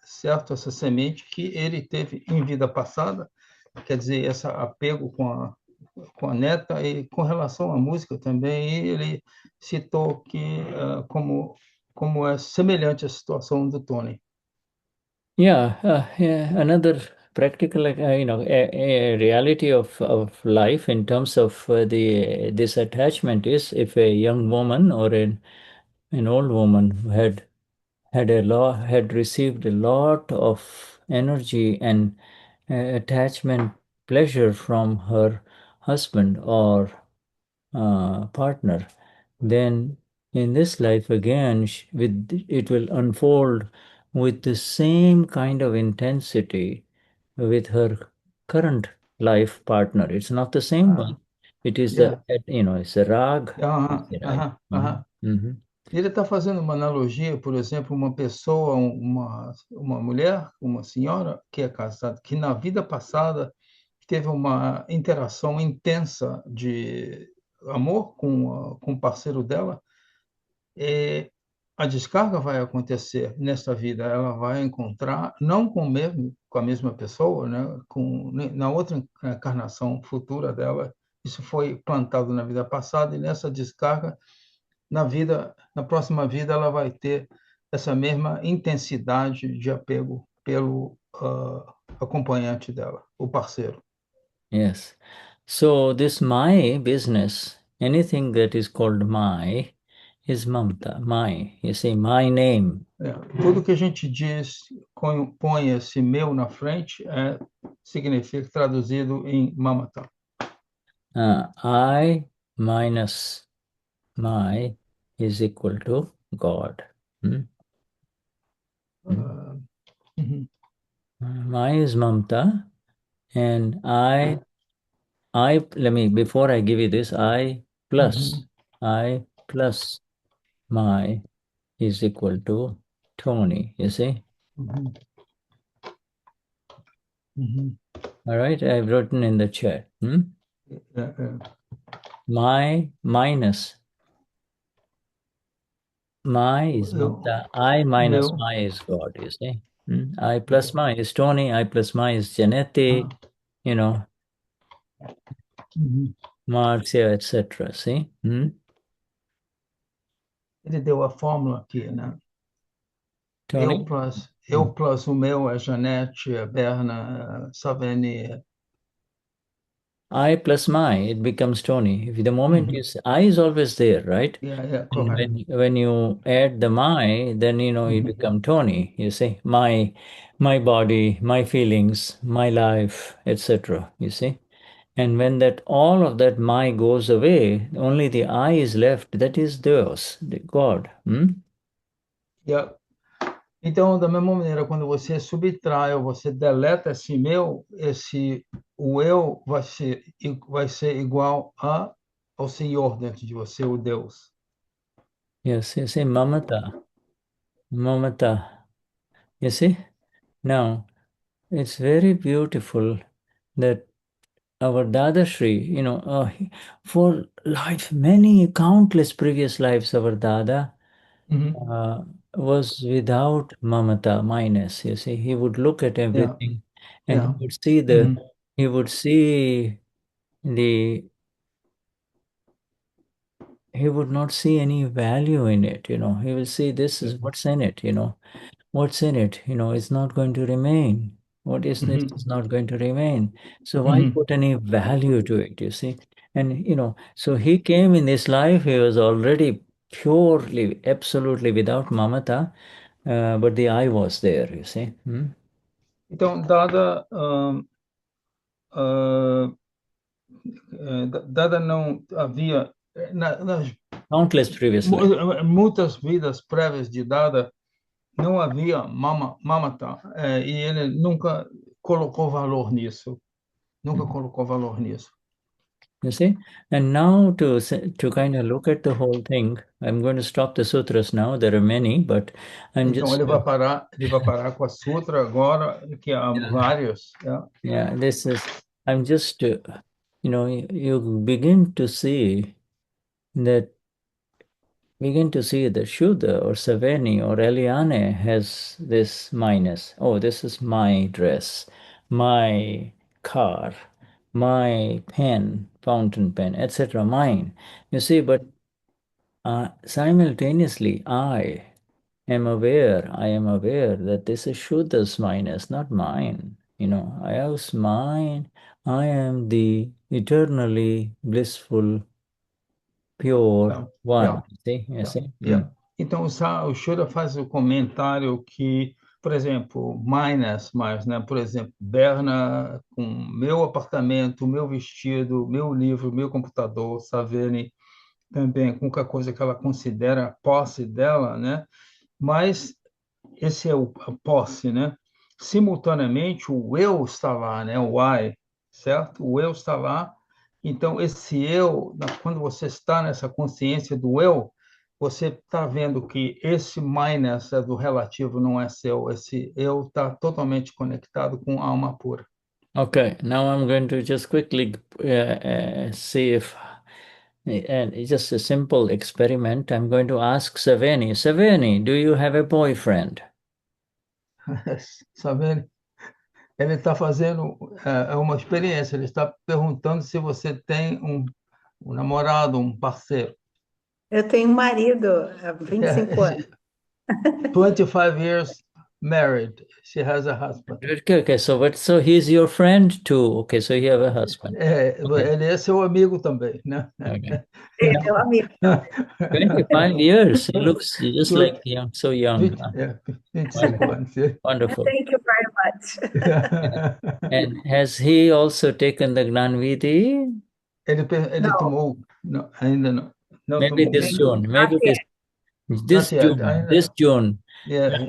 Speaker 1: certo? Essa semente que ele teve em vida passada, quer dizer, esse apego com a neta, e com relação à música também, ele citou que como é semelhante à situação do Tony.
Speaker 2: Yeah, another practical, a reality of life in terms of this attachment is if a young woman or an old woman had received a lot of energy and attachment, pleasure from her husband or partner, then in this life again, it will unfold with the same kind of intensity with her current life partner. It's not the same one. It is it's a rag.
Speaker 1: Ele está fazendo uma analogia, por exemplo, uma pessoa, uma mulher, uma senhora que é casada, que na vida passada teve uma interação intensa de amor com o parceiro dela, E a descarga vai acontecer nesta vida, ela vai encontrar, não com a mesma pessoa, né? Na outra encarnação futura dela, isso foi plantado na vida passada, e nessa descarga, na próxima vida, ela vai ter essa mesma intensidade de apego pelo acompanhante dela, o parceiro.
Speaker 2: Yes. So this my business, anything that is called my, is mamta, my. You see, my name.
Speaker 1: Tudo que a gente diz, põe esse meu na frente, significa traduzido em mamata.
Speaker 2: I minus my is equal to God. My is mamta, and before I give you this, I plus my is equal to Tony, you see? All right, I've written in the chat. My minus my is mamta, I minus my is God, you see? I plus my is Tony, I plus my is Janette, Marcia, etc. See?
Speaker 1: Ele deu a fórmula aqui, né?
Speaker 2: Tony?
Speaker 1: Eu plus o meu é Janete, é Berna, Saveni.
Speaker 2: I plus my, it becomes Tony. If the moment you say, I is always there, right?
Speaker 1: Yeah,
Speaker 2: And
Speaker 1: correct.
Speaker 2: when you add the my, then you become Tony. You see, my body, my feelings, my life, etc. You see, and when that all of that my goes away, only the I is left. That is Deus, the God.
Speaker 1: Yeah. Então, da mesma maneira, quando você subtrai ou você deleta esse meu, o eu vai ser igual ao Senhor dentro de você, o Deus.
Speaker 2: Yes, you see, mamata. You see, now it's very beautiful that our Dada Shri, for many countless previous lives, our Dada was without mamata, minus. You see, he would look at everything, and he would see he would not see any value in it. He will see this is what's in it. What's in it. It's not going to remain. What is this is not going to remain. So why put any value to it, you see? And, so he came in this life, he was already purely, absolutely without mamata, but the I was there, you see.
Speaker 1: Então, Dada não havia nas
Speaker 2: Countless previous lives.
Speaker 1: muitas vidas prévias de Dada não havia mamata, e ele nunca colocou valor nisso. Nunca colocou valor nisso.
Speaker 2: You see? And now to kind of look at the whole thing, I'm going to stop the sutras now. There are many, but I'm
Speaker 1: Então,
Speaker 2: just...
Speaker 1: ele vai parar com a sutra agora, que há vários.
Speaker 2: Yeah, I'm just, you begin to see that Shuddha or Saveni or Eliane has this minus. Oh, this is my dress, my car, my pen, fountain pen, etc. Mine. You see, but simultaneously, I am aware that this is Shuddha's minus, not mine. I have mine. I am the eternally blissful, pure one. You see?
Speaker 1: Então, o Shura faz o comentário que, por exemplo, mais, né? Por exemplo, Berna com meu apartamento, meu vestido, meu livro, meu computador, Saveni também com qualquer coisa que ela considera posse dela, né? Mas esse é a posse, né? Simultaneamente, o eu está lá, né? O I, certo? O eu está lá. Então, esse eu, quando você está nessa consciência do eu, você está vendo que esse minus do relativo não é seu. Esse eu está totalmente conectado com a alma pura.
Speaker 2: Okay, now I'm going to just quickly see if and it's just a simple experiment. I'm going to ask Savani. Savani, do you have a boyfriend?
Speaker 1: Sabendo? Ele está fazendo uma experiência, ele está perguntando se você tem um namorado, um parceiro.
Speaker 3: Eu tenho um marido há 25 anos.
Speaker 1: 25 years married. She has a husband.
Speaker 2: Okay, so he's your friend too. Okay, so you have a husband.
Speaker 1: Ele é seu amigo também, né?
Speaker 2: Okay.
Speaker 3: É meu amigo.
Speaker 2: 25 years. He looks just like young, so young.
Speaker 1: 25 anos.
Speaker 2: Wonderful.
Speaker 3: Thank you very much.
Speaker 2: And has he also taken the Gnanvidhi?
Speaker 1: Ele
Speaker 3: Não.
Speaker 1: tomou, não, ainda não. Não
Speaker 2: Maybe
Speaker 1: tomou.
Speaker 2: this June. Maybe
Speaker 3: Not
Speaker 2: this
Speaker 1: yet,
Speaker 2: June.
Speaker 1: ainda
Speaker 2: This
Speaker 1: não.
Speaker 2: June.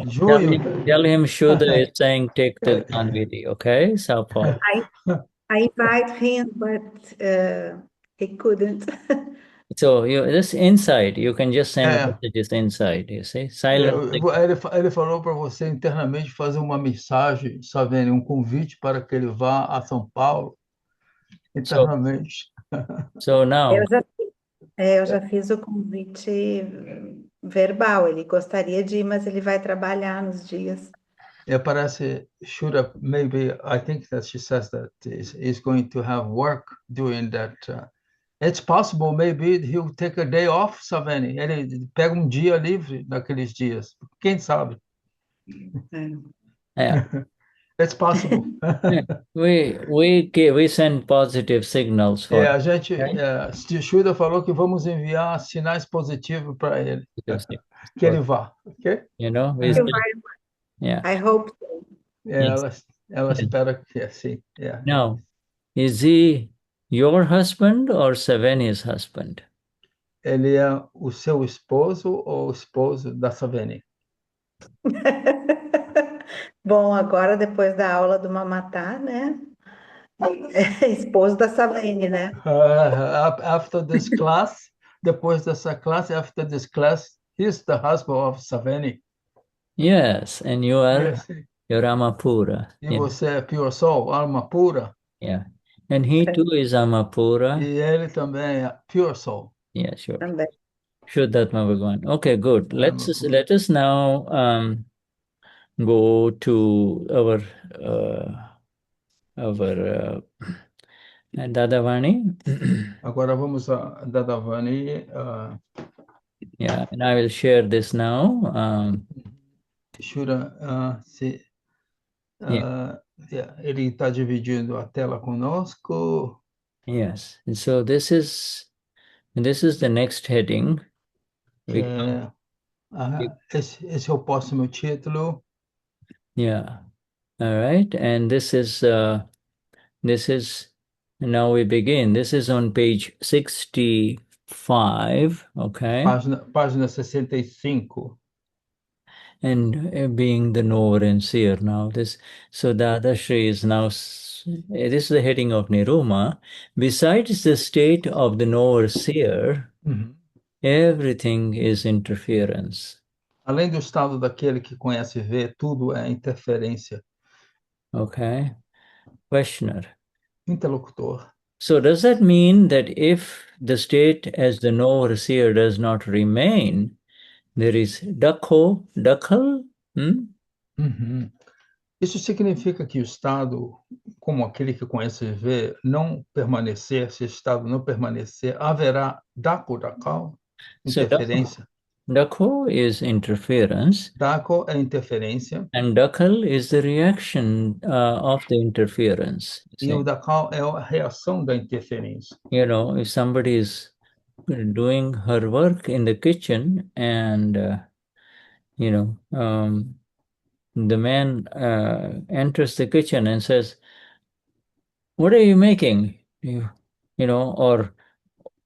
Speaker 1: Junho.
Speaker 2: Tell him Shuddha is saying take the Gnanvidhi, okay, Saupal?
Speaker 3: I invite him, but he couldn't.
Speaker 2: So you just inside, you can just send
Speaker 1: Yeah.
Speaker 2: messages inside, you see? Silent.
Speaker 1: Ele falou para você internamente fazer uma mensagem, Savene, um convite para que ele vá a São Paulo, internamente.
Speaker 2: So now,
Speaker 3: Eu já fiz o convite verbal. Ele gostaria de ir, mas ele vai trabalhar nos dias.
Speaker 1: Parece, maybe, I think that she says that he's going to have work during that. It's possible, maybe he'll take a day off, Savene. Ele pega um dia livre naqueles dias. Quem sabe?
Speaker 2: yeah,
Speaker 1: It's possible.
Speaker 2: we send positive signals for
Speaker 1: A gente, Shuddha falou que vamos enviar sinais positivos para ele, que ele vá, ok?
Speaker 2: you know, we
Speaker 3: Thank you
Speaker 2: still-
Speaker 3: very much.
Speaker 2: yeah.
Speaker 3: I hope so.
Speaker 1: Ela espera que assim.
Speaker 2: Now, is he your husband or Savani's husband?
Speaker 1: Ele é o seu esposo ou o esposo da Saveni?
Speaker 3: Bom, agora depois da aula do Mamatá, né? Esposo da Savene, né?
Speaker 1: After this class, depois dessa classe, after this class, he's the husband of Saveni.
Speaker 2: Yes, and you are
Speaker 1: Yes.
Speaker 2: your Amapura.
Speaker 1: E você é pure soul, alma pura.
Speaker 2: Yeah. And he too is Amapura.
Speaker 1: E ele também é pure soul.
Speaker 2: Yeah, sure.
Speaker 3: Também.
Speaker 2: Shuddhatma Bhagavan. Okay, good. Let us now go to our Dadavani.
Speaker 1: Agora vamos a Dadavani.
Speaker 2: Yeah, and I will share this now.
Speaker 1: Shura, ele está dividindo a tela conosco.
Speaker 2: Yes, and so this is the next heading.
Speaker 1: Esse é o próximo título.
Speaker 2: Yeah. All right, and this is now we begin. This is on page 65. Okay.
Speaker 1: Página 65.
Speaker 2: And being the knower and seer now, so Dadashri is now, this is the heading of Niruma. Besides the state of the knower seer, everything is interference.
Speaker 1: Além do estado daquele que conhece e vê, tudo é interferência.
Speaker 2: Okay. Questioner.
Speaker 1: Interlocutor.
Speaker 2: So does that mean that if the state as the knower seer does not remain, there is dakhal?
Speaker 1: Isso significa que o estado, como aquele que conhece e vê, não permanecer, se o estado não permanecer, haverá dakhal, interferência.
Speaker 2: So dakho is interference.
Speaker 1: Dakho é interferência.
Speaker 2: And dakhal is the reaction of the interference.
Speaker 1: E o dakhal é a reação da interferência.
Speaker 2: You know, if somebody is doing her work in the kitchen and, the man enters the kitchen and says, "What are you making?" Or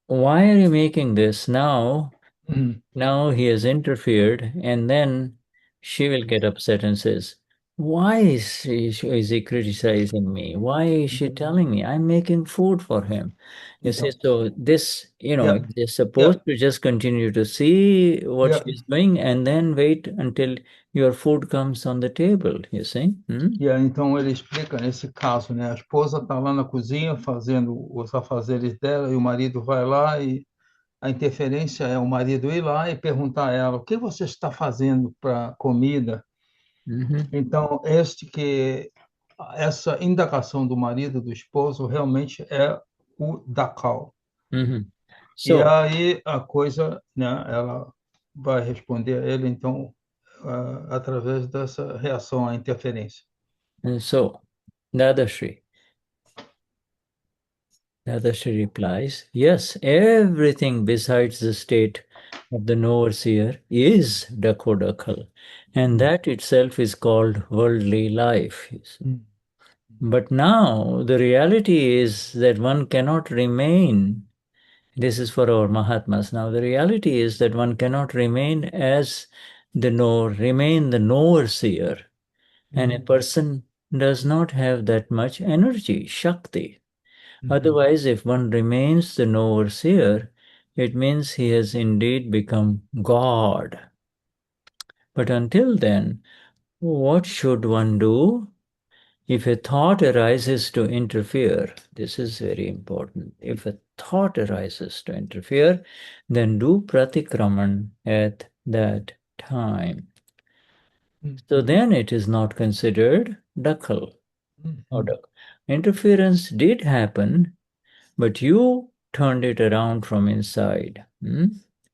Speaker 2: "Why are you making this now?" Now he has interfered, and then she will get upset and says, "Why is he criticizing me? Why is she telling me I'm making food for him?" You see, so this, they're supposed to just continue to see what she's doing and then wait until your food comes on the table, you see?
Speaker 1: Então ele explica nesse caso, a esposa está lá na cozinha fazendo os afazeres dela e o marido vai lá e a interferência é o marido ir lá e perguntar a ela: o que você está fazendo para comida?
Speaker 2: Mhm.
Speaker 1: Então, essa indagação do marido, do esposo, realmente é o Dakal.
Speaker 2: Mhm.
Speaker 1: E
Speaker 2: So,
Speaker 1: aí a coisa, né, ela vai responder a ele, então, através dessa reação à interferência.
Speaker 2: and so Dadashri replies, yes, everything besides the state of the overseer is Dakodakal, and that itself is called worldly life. He said. But now the reality is that one cannot remain. This is for our Mahatmas. Now the reality is that one cannot remain as remain the knower seer. And a person does not have that much energy, Shakti. Otherwise, if one remains the knower seer, it means he has indeed become God. But until then, what should one do? If a thought arises to interfere, this is very important. If a thought arises to interfere, then do pratikraman at that time. So then it is not considered dakal. Or interference did happen, but you turned it around from inside.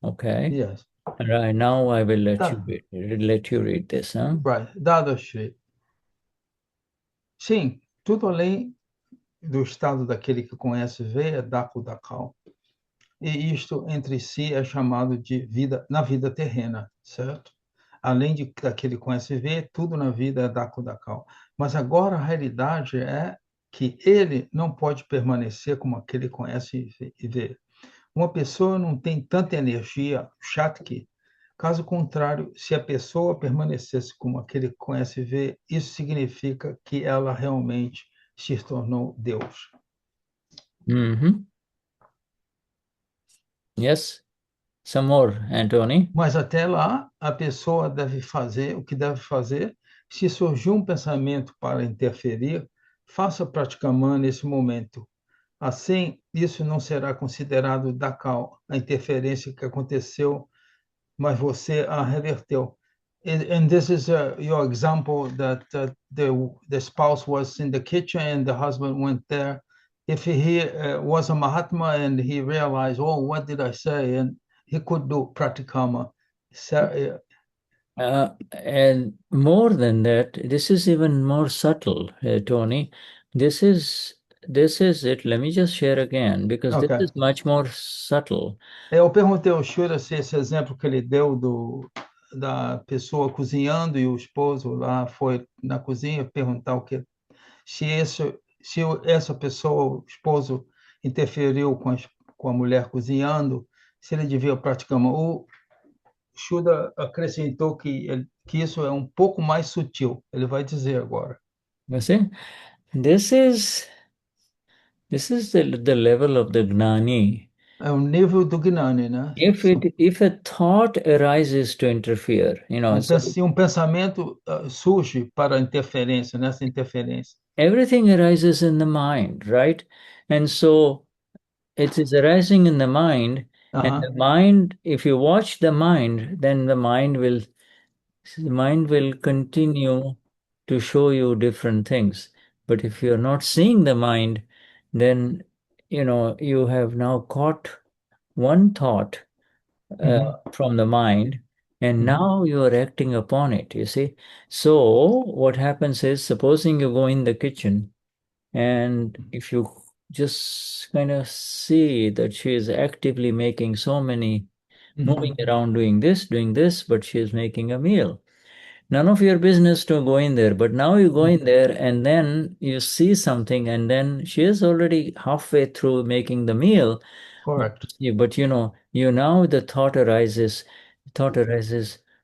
Speaker 2: Okay.
Speaker 1: Yes.
Speaker 2: Right now I will let you read this. Huh?
Speaker 1: Right. Dadashri. Sim, tudo além do estado daquele que conhece vê é Daku Dakal. E isto entre si é chamado de vida na vida terrena, certo? Além de daquele que conhece vê, tudo na vida é Daku Dakal. Mas agora a realidade é que ele não pode permanecer como aquele que conhece e vê. Uma pessoa não tem tanta energia, Shatki. Caso contrário, se a pessoa permanecesse como aquele que conhece e vê, isso significa que ela realmente se tornou Deus.
Speaker 2: Mm-hmm. Yes. Some more, Anthony.
Speaker 1: Mas até lá, a pessoa deve fazer o que deve fazer. Se surgir um pensamento para interferir, faça praticamente nesse momento. Assim, isso não será considerado Dakal, a interferência que aconteceu, mas você a reverteu. And this is your example that the spouse was in the kitchen and the husband went there. If he was a Mahatma and he realized, oh, what did I say? And he could do pratikama.
Speaker 2: And more than that, this is even more subtle, Tony. This is it. Let me just share again, because this
Speaker 1: Okay.
Speaker 2: is much more subtle.
Speaker 1: Eu perguntei ao Shura se esse exemplo que ele deu da pessoa cozinhando e o esposo lá foi na cozinha perguntar o que se essa pessoa, o esposo, interferiu com a mulher cozinhando, se ele devia praticar. O Shuddha acrescentou que isso é um pouco mais sutil. Ele vai dizer agora.
Speaker 2: You see, this is the level of the gnani.
Speaker 1: É o nível do Gnani, né?
Speaker 2: If a thought arises to interfere,
Speaker 1: Um pensamento surge para interferência, nessa interferência.
Speaker 2: everything arises in the mind, right? And so it is arising in the mind, and the mind, if you watch the mind, then the mind will continue to show you different things. But if you're not seeing the mind, then you have now caught one thought from the mind, and now you are acting upon it, you see. So what happens is, supposing you go in the kitchen, and if you just kind of see that she is actively making so many, moving around doing this, but she is making a meal. None of your business to go in there, but now you go in there and then you see something, and then she is already halfway through making the meal.
Speaker 1: Correct.
Speaker 2: But you now the thought arises,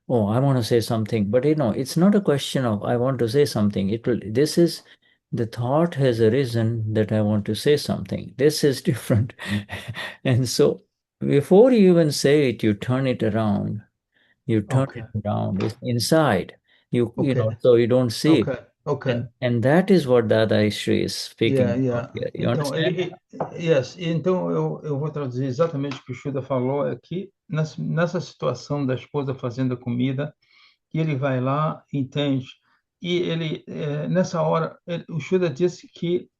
Speaker 2: oh, I want to say something. But it's not a question of I want to say something. The thought has arisen that I want to say something. This is different. And so before you even say it, you turn it around. You turn it around. It's inside. So you don't see it.
Speaker 1: Okay.
Speaker 2: And that is what Dadaishri is speaking about here. You
Speaker 1: Então,
Speaker 2: understand?
Speaker 1: então eu vou traduzir exatamente o que o Shuddha falou aqui, nessa situação da esposa fazendo a comida, que ele vai lá, entende, e ele, nessa hora, o Shuddha disse que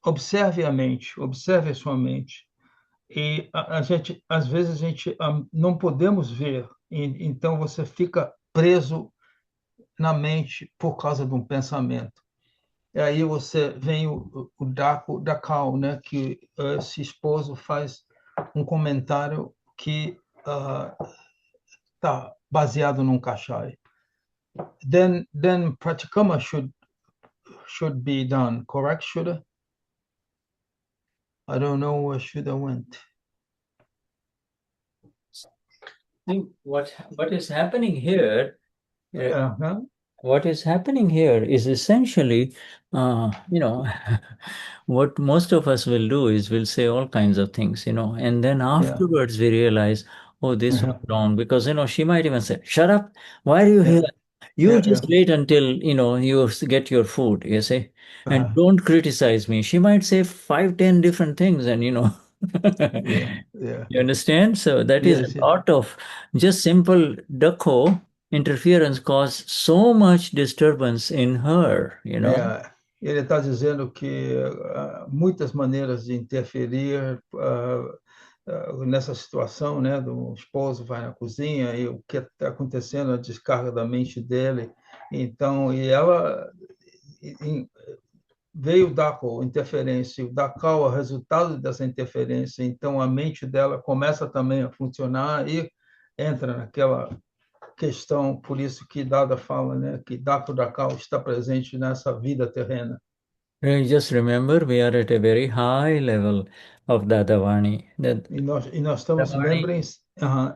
Speaker 1: observe a mente, observe a sua mente, e a gente, às vezes, a gente não podemos ver, então você fica preso na mente por causa de um pensamento. E aí você vem o Dakal, né, que esse esposo faz um comentário que está baseado num Kashai. Then pratikama should be done, correct, Shuddha? I don't know where Shuddha went.
Speaker 2: See, what is happening here?
Speaker 1: Uh-huh.
Speaker 2: What is happening here is essentially, what most of us will do is we'll say all kinds of things, and then afterwards we realize, oh, this was wrong, because, she might even say, shut up, why are you here? You just wait until, you get your food, you see, and don't criticize me. She might say 5, 10 different things, and, you understand? So that is a lot of just simple dakho interference caused so much disturbance in her,
Speaker 1: Ele está dizendo que muitas maneiras de interferir nessa situação, né, do esposo vai na cozinha e o que está acontecendo, a descarga da mente dele. Então, e ela veio o Dakal, interferência, o Dakal é o resultado dessa interferência. Então, a mente dela começa também a funcionar e entra naquela questão, por isso que Dada fala, né, que Dakal está presente nessa vida terrena.
Speaker 2: Just remember, we are at a very high level of Dadavani.
Speaker 1: E nós estamos,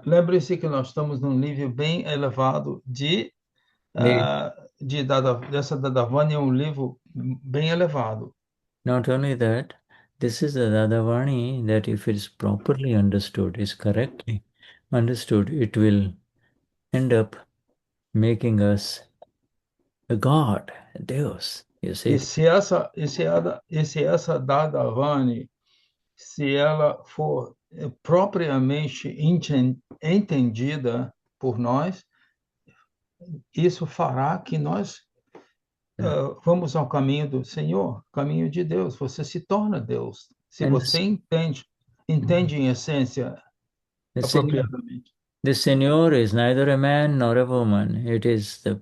Speaker 1: lembrem-se que nós estamos num nível bem elevado dessa Dadavani, é um livro bem elevado.
Speaker 2: Not only that, this is a Dadavani that if it is properly understood, is correctly understood, it will end up making us a God, a Deus, you see.
Speaker 1: E se essa Dadavani, se ela for propriamente entendida por nós, isso fará que nós vamos ao caminho do Senhor, caminho de Deus. Você se torna Deus. Se você entende em essência apropriadamente.
Speaker 2: The Senor is neither a man nor a woman. It is the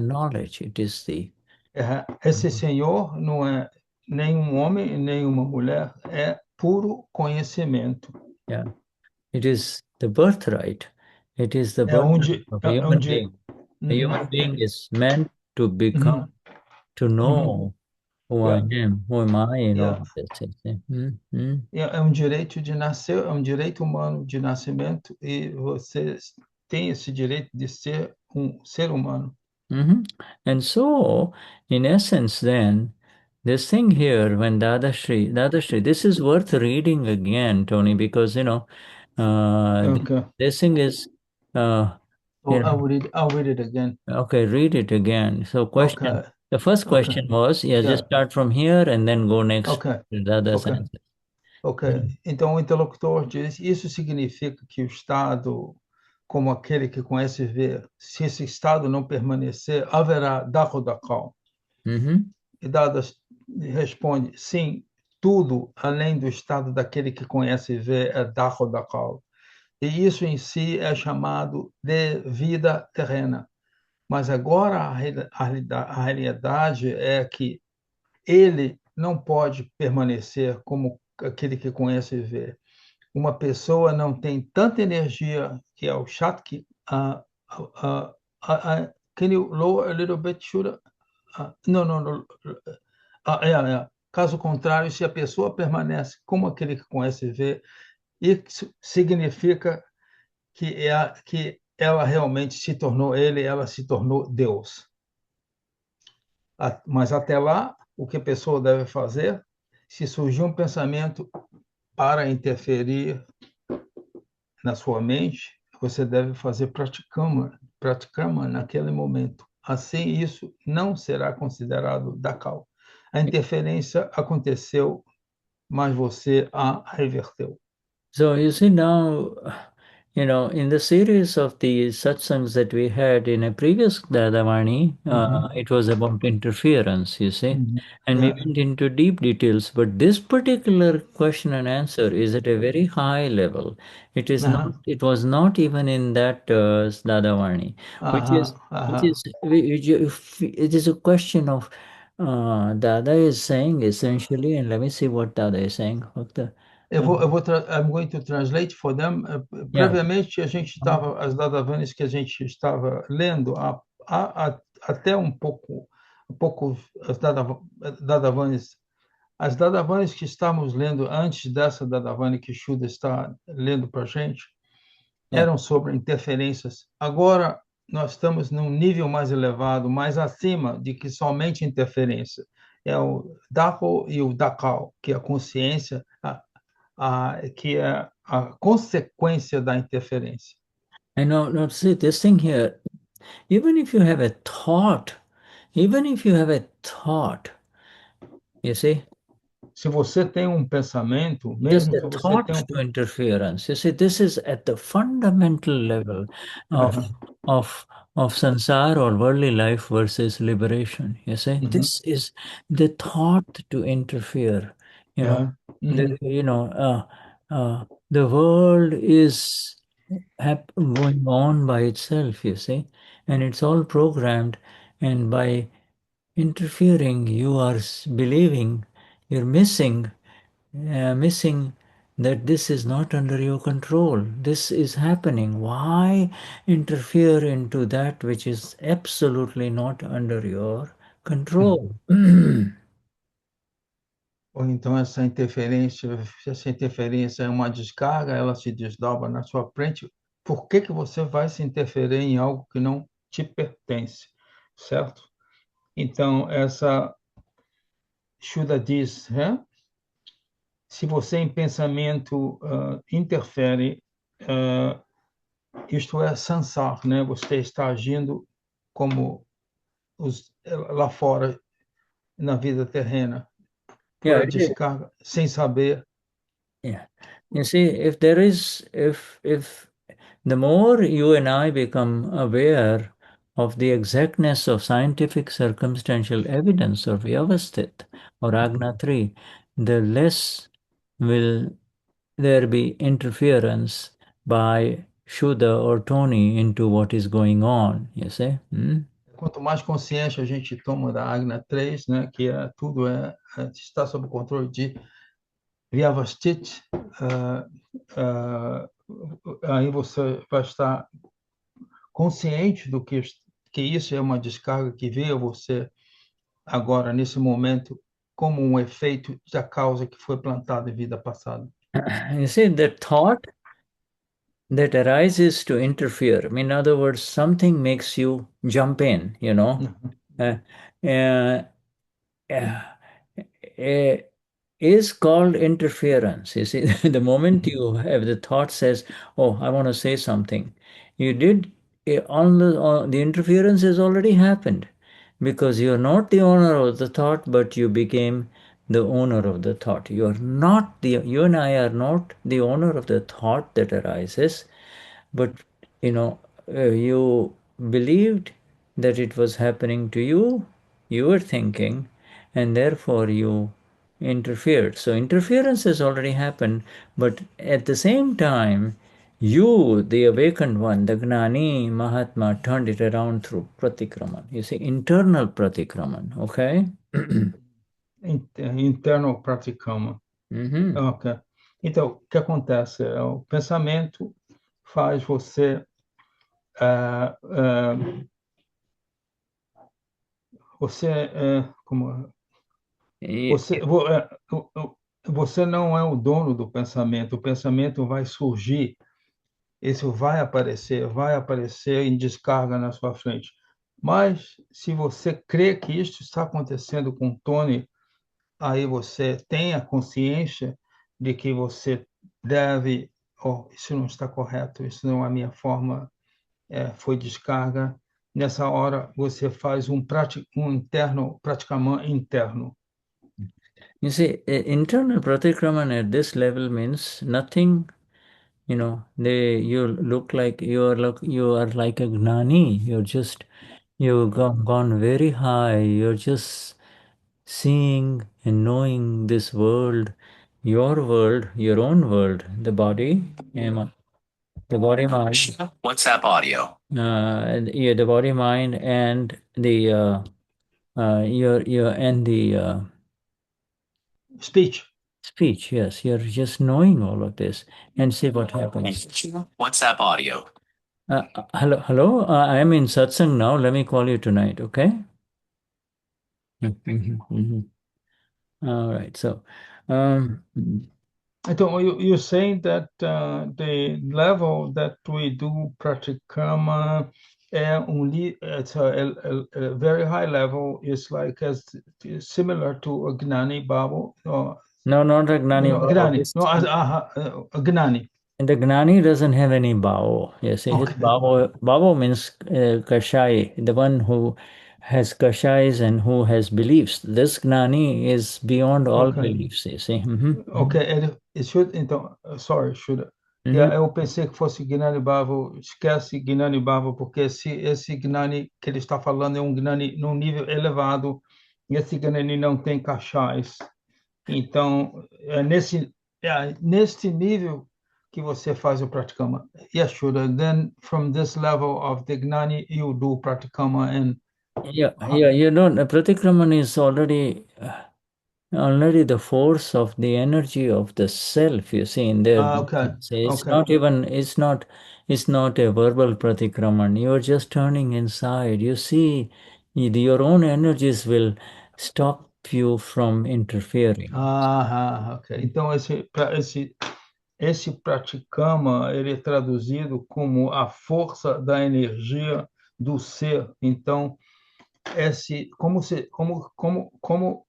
Speaker 2: knowledge. It is the...
Speaker 1: Esse Senhor não é nem um homem nem uma mulher, é puro conhecimento.
Speaker 2: Yeah. It is the birthright. It is the birthright of a human being. A human being is meant to become, to know who I am, who am I, and all this.
Speaker 1: É um direito de nascer, é um direito humano de nascimento, e você tem esse direito de ser um ser humano.
Speaker 2: And so, in essence, then, this thing here, when Dadashri, this is worth reading again, Tony, because, this thing is...
Speaker 1: I'll read it again.
Speaker 2: Okay, read it again. So question, the first question was, just start from here and then go next to the other sentences.
Speaker 1: Então o interlocutor diz, isso significa que o Estado, como aquele que conhece ver, se esse Estado não permanecer, haverá Dakal. E Dadas responde, sim, tudo além do Estado daquele que conhece ver é Dakal. E isso em si é chamado de vida terrena. Mas agora a realidade é que ele não pode permanecer como aquele que conhece e vê. Uma pessoa não tem tanta energia, que é o Shatki. Can you lower a little bit, Shura? No. Caso contrário, se a pessoa permanece como aquele que conhece e vê, isso significa que ela realmente se tornou ela se tornou Deus. Mas até lá, o que a pessoa deve fazer? Se surgir um pensamento para interferir na sua mente, você deve fazer praticama naquele momento. assim isso não será considerado Dakal. A interferência aconteceu, mas você a reverteu.
Speaker 2: So you see now, in the series of the satsangs that we had in a previous Dadavani, it was about interference, you see, and we
Speaker 1: Yeah.
Speaker 2: went into deep details. But this particular question and answer is at a very high level. It is not.
Speaker 1: Aham,
Speaker 2: It was not even in that Dadavani, which is
Speaker 1: aham.
Speaker 2: it is a question of Dada is saying essentially, and let me see what Dada is saying.
Speaker 1: I'm going to translate for them.
Speaker 2: Yeah.
Speaker 1: Previamente, a gente estava, as Dadavanis que a gente estava lendo, até um pouco as Dadavanis, as Dadavanis que estávamos lendo antes dessa Dadavani que Shuddha está lendo para a gente, eram sobre interferências. Agora, nós estamos num nível mais elevado, mais acima de que somente interferência. É o Daho e o Dakal, que é a consciência, que é a consequência da interferência.
Speaker 2: And now see this thing here, even if you have a thought, you see,
Speaker 1: Se você tem um pensamento,
Speaker 2: just
Speaker 1: mesmo
Speaker 2: a
Speaker 1: se você
Speaker 2: thought
Speaker 1: tem um...
Speaker 2: to interference, you see, this is at the fundamental level of of of sansar or worldly life versus liberation. You see, this is the thought to interfere. You know, the world is going on by itself, you see, and it's all programmed. And by interfering, you are believing, you're missing that this is not under your control. This is happening. Why interfere into that which is absolutely not under your control?
Speaker 1: Ou então essa interferência é uma descarga, ela se desdobra na sua frente. Por que que você vai se interferir em algo que não te pertence, certo? Então, essa Shuddha diz, se você em pensamento interfere, isto é sansar, né? Você está agindo como lá fora, na vida terrena, por a descarga, sem saber.
Speaker 2: Yeah. You see, if the more you and I become aware of the exactness of scientific circumstantial evidence or Vyavasthit or Agna 3, the less will there be interference by Shuddha or Tony into what is going on, you see?
Speaker 1: Quanto mais consciência a gente toma da Agna 3, né, que tudo está sob o controle de Vyavasthit, aí você vai estar consciente do que isso é uma descarga que veio a você agora, nesse momento, como um efeito da causa que foi plantada em vida passada.
Speaker 2: You see, the thought that arises to interfere, I mean, in other words, something makes you jump in, uh, uh, is called interference. You see, the moment you have the thought says, "Oh, I want to say something," you did the interference has already happened because you're not the owner of the thought, but you became the owner of the thought. You and I are not the owner of the thought that arises, but you believed that it was happening to you. You were thinking, and therefore you interfered. So interference has already happened, but at the same time, you, the awakened one, the Gnani Mahatma, turned it around through pratikraman. You see, internal pratikraman, okay?
Speaker 1: Internal praticama. Okay. Então, o que acontece? O pensamento faz você você não é o dono do pensamento. O pensamento vai surgir, isso vai aparecer em descarga na sua frente. Mas se você crê que isso está acontecendo com Tony, aí você tem a consciência de que você deve, isso não está correto, isso não é a minha forma, foi descarga, nessa hora você faz um interno, praticamente interno.
Speaker 2: You see, internal pratikraman at this level means nothing. You look like you are like a gnani. You've gone very high. You're just seeing and knowing this world, your own world, the body, the body mind,
Speaker 5: WhatsApp audio.
Speaker 2: the body mind, and the your and the
Speaker 1: Speech.
Speaker 2: speech. Yes, you're just knowing all of this, and see what happens.
Speaker 5: WhatsApp audio.
Speaker 2: Hello. I am in satsang now. Let me call you tonight. Okay. All right. So,
Speaker 1: Então, you're saying that the level that we do praticama it's a very high level. It's like similar to a Gnani Babo.
Speaker 2: no, not a Gnani.
Speaker 1: No, Gnani. No, a Gnani.
Speaker 2: And the Gnani doesn't have any Bao. Yes, his
Speaker 1: Okay.
Speaker 2: Bao means Kashai, the one who has Kashais and who has beliefs. This Gnani is beyond all
Speaker 1: Okay.
Speaker 2: beliefs, you see.
Speaker 1: Ok, it should, então, sorry, should. Yeah, eu pensei que fosse Gnani Bavo, esquece Gnani Bavo, porque esse Gnani que ele está falando é um Gnani num nível elevado, e esse Gnani não tem cachais. Então, é neste nível que você faz o praticama. Yes, Shuddha. Then, from this level of the Gnani, you do praticama and...
Speaker 2: Yeah, Pratikraman is already the force of the energy of the self, you see, in there.
Speaker 1: Okay.
Speaker 2: It's not a verbal pratikraman. You're just turning inside. You see, your own energies will stop you from interfering.
Speaker 1: Ok. Então, esse praticama, ele é traduzido como a força da energia do ser. Então, como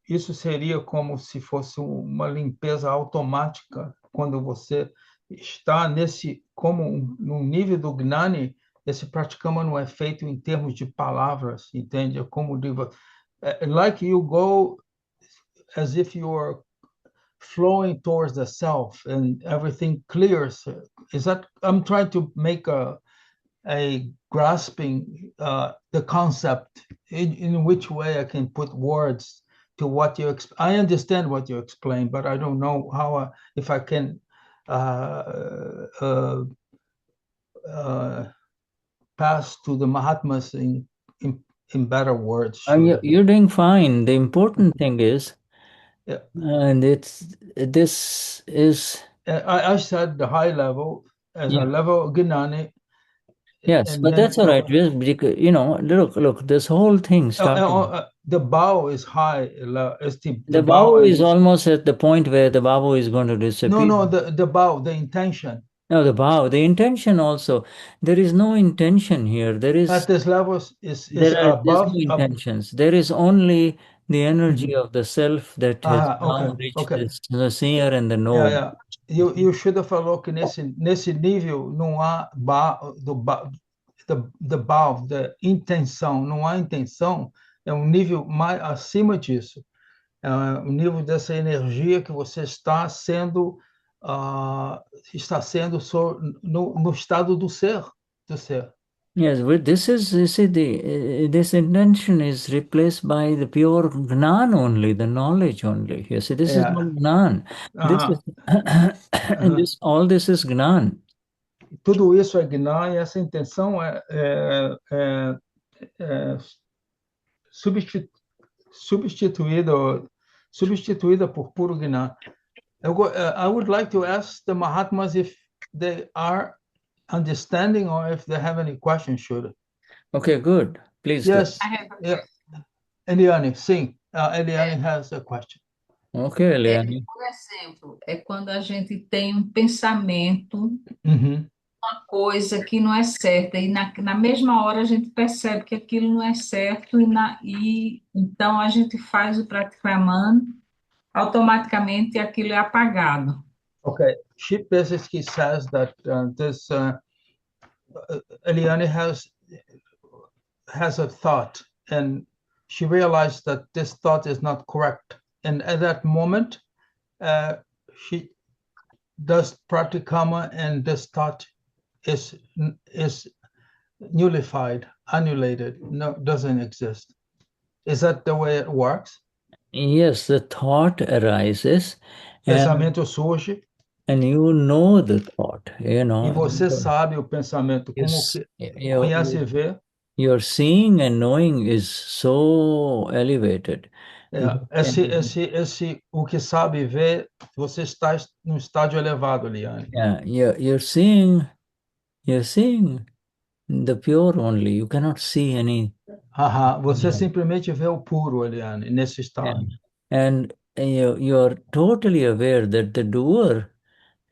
Speaker 1: isso seria como se fosse uma limpeza automática quando você está num nível do Gnani, esse praticama não é feito em termos de palavras, entende? É como like you go as if you are flowing towards the self and everything clears. Is that I'm trying to make a grasping the concept in which way I can put words to what you I understand what you explain, but I don't know how if I can pass to the Mahatmas in better words.
Speaker 2: You're doing fine. The important thing is, and this is.
Speaker 1: I said the high level as a level of Gnani.
Speaker 2: Yes, but that's all right. Look, this whole thing started.
Speaker 1: The Bao is high. The
Speaker 2: Bao is almost at the point where the Bao is going to disappear.
Speaker 1: No, the Bao, the intention.
Speaker 2: No, the Bao, the intention also. There is no intention here. There is
Speaker 1: at this level
Speaker 2: there's no intentions. There is only the energy of the self that has now reached the seer and the knower.
Speaker 1: You should have falou que nesse nível não há da intenção, não há intenção, é um nível mais acima disso. É um nível dessa energia que você está sendo no estado do ser.
Speaker 2: Yes, but this is, you see, this intention is replaced by the pure Gnan only, the knowledge only. You see, this is not Gnan. All this is Gnan.
Speaker 1: Tudo isso é Gnan e essa intenção substituída por puro Gnan. I would like to ask the Mahatmas if they are understanding or if they have any questions, Shuddha.
Speaker 2: Okay, good. Please.
Speaker 1: Yes. Eliane, sim. Eliane has a question.
Speaker 2: Ok, Eliane.
Speaker 6: Por exemplo, é quando a gente tem um pensamento, uma coisa que não é certa, e na mesma hora a gente percebe que aquilo não é certo, e então a gente faz o praticramana, automaticamente aquilo é apagado.
Speaker 1: Okay, she basically says that Eliane has has a thought, and she realized that this thought is not correct. And at that moment, she does pratikama, and this thought is nullified, annihilated, no, doesn't exist. Is that the way it works?
Speaker 2: Yes, the thought arises,
Speaker 1: Pensamento surge,
Speaker 2: and you know the thought, you know.
Speaker 1: e você sabe o pensamento, como que conhece e vê.
Speaker 2: Your seeing and knowing is so elevated.
Speaker 1: O que sabe e vê, você está num estádio elevado, Liane.
Speaker 2: Yeah, you're seeing the pure only. You cannot see any.
Speaker 1: Você simplesmente vê o puro, Liane, nesse estado.
Speaker 2: And you're totally aware that the doer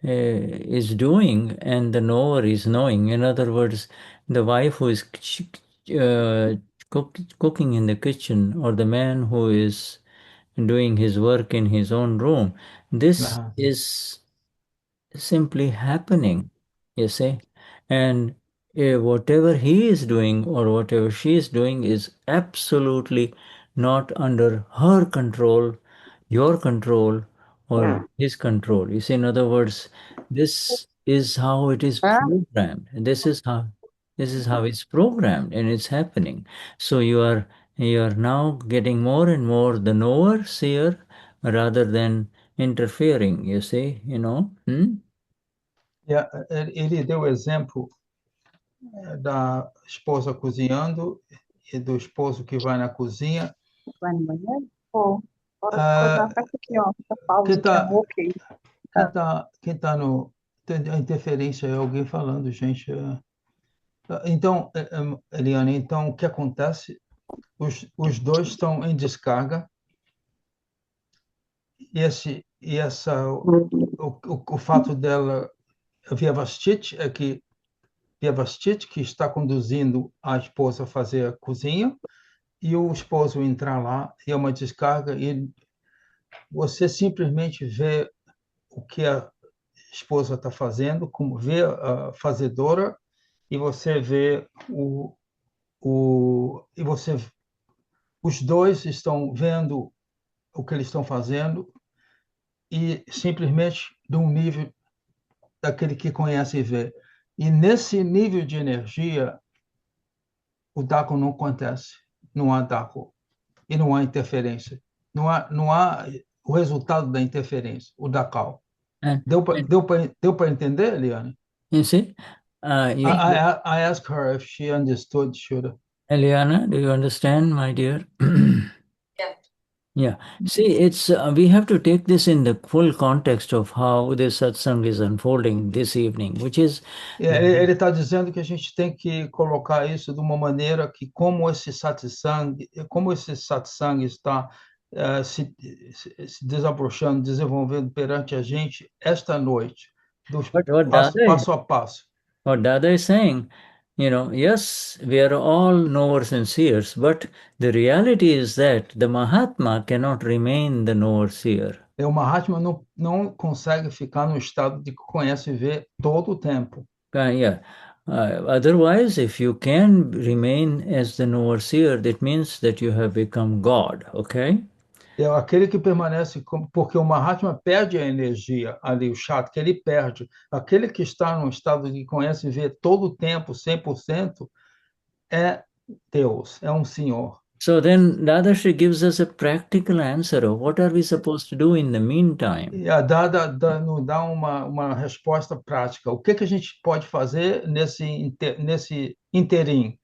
Speaker 2: is doing and the knower is knowing. In other words, the wife who is cooking in the kitchen, or the man who is doing his work in his own room, this is simply happening, you see. And whatever he is doing or whatever she is doing is absolutely not under her control, your control, or his control. You see, in other words, this is how it is programmed. This is how it's programmed, and it's happening. So you are now getting more and more the knower, seer, rather than interfering, you see, you know.
Speaker 1: Ele deu o exemplo da esposa cozinhando e do esposo que vai na cozinha.
Speaker 7: Vai no banheiro? Pode coisar até aqui, ó. Essa pausa que
Speaker 1: quem tá no... Tem a interferência, é alguém falando, gente. Então, Eliane, então o que acontece? Os dois estão em descarga. O fato dela, Vyavasthit, é que Vyavasthit, que está conduzindo a esposa a fazer a cozinha, e o esposo entrar lá, e é uma descarga, e você simplesmente vê o que a esposa está fazendo, como vê a fazedora, e você vê os dois estão vendo o que eles estão fazendo, e simplesmente de um nível daquele que conhece e vê. E nesse nível de energia, o Dako não acontece, não há Dako, e não há interferência, não há o resultado da interferência, o Dakal. Deu para entender, Eliane?
Speaker 2: You see?
Speaker 1: I asked her if she understood, Shura.
Speaker 2: Eliana, do you understand, my dear?
Speaker 6: Yeah.
Speaker 2: Yeah. See, it's we have to take this in the full context of how this satsang is unfolding this evening, which is...
Speaker 1: Ele está dizendo que a gente tem que colocar isso de uma maneira que, como esse satsang está se desabrochando, desenvolvendo perante a gente esta noite, passo a passo.
Speaker 2: What Dada is saying, yes, we are all knowers and seers, but the reality is that the Mahatma cannot remain the knower seer.
Speaker 1: O Mahatma não consegue ficar no estado de que conhece e vê todo o tempo.
Speaker 2: Otherwise, if you can remain as the knower seer, that means that you have become God, okay?
Speaker 1: Aquele que permanece, porque o Mahatma perde a energia ali, o chato que ele perde. Aquele que está num estado de conhece e vê todo o tempo, 100%, é Deus, é um Senhor.
Speaker 2: So then Dadashi gives us a practical answer of what are we supposed to do in the meantime.
Speaker 1: E a Dada nos dá uma resposta prática. O que a gente pode fazer nesse interim?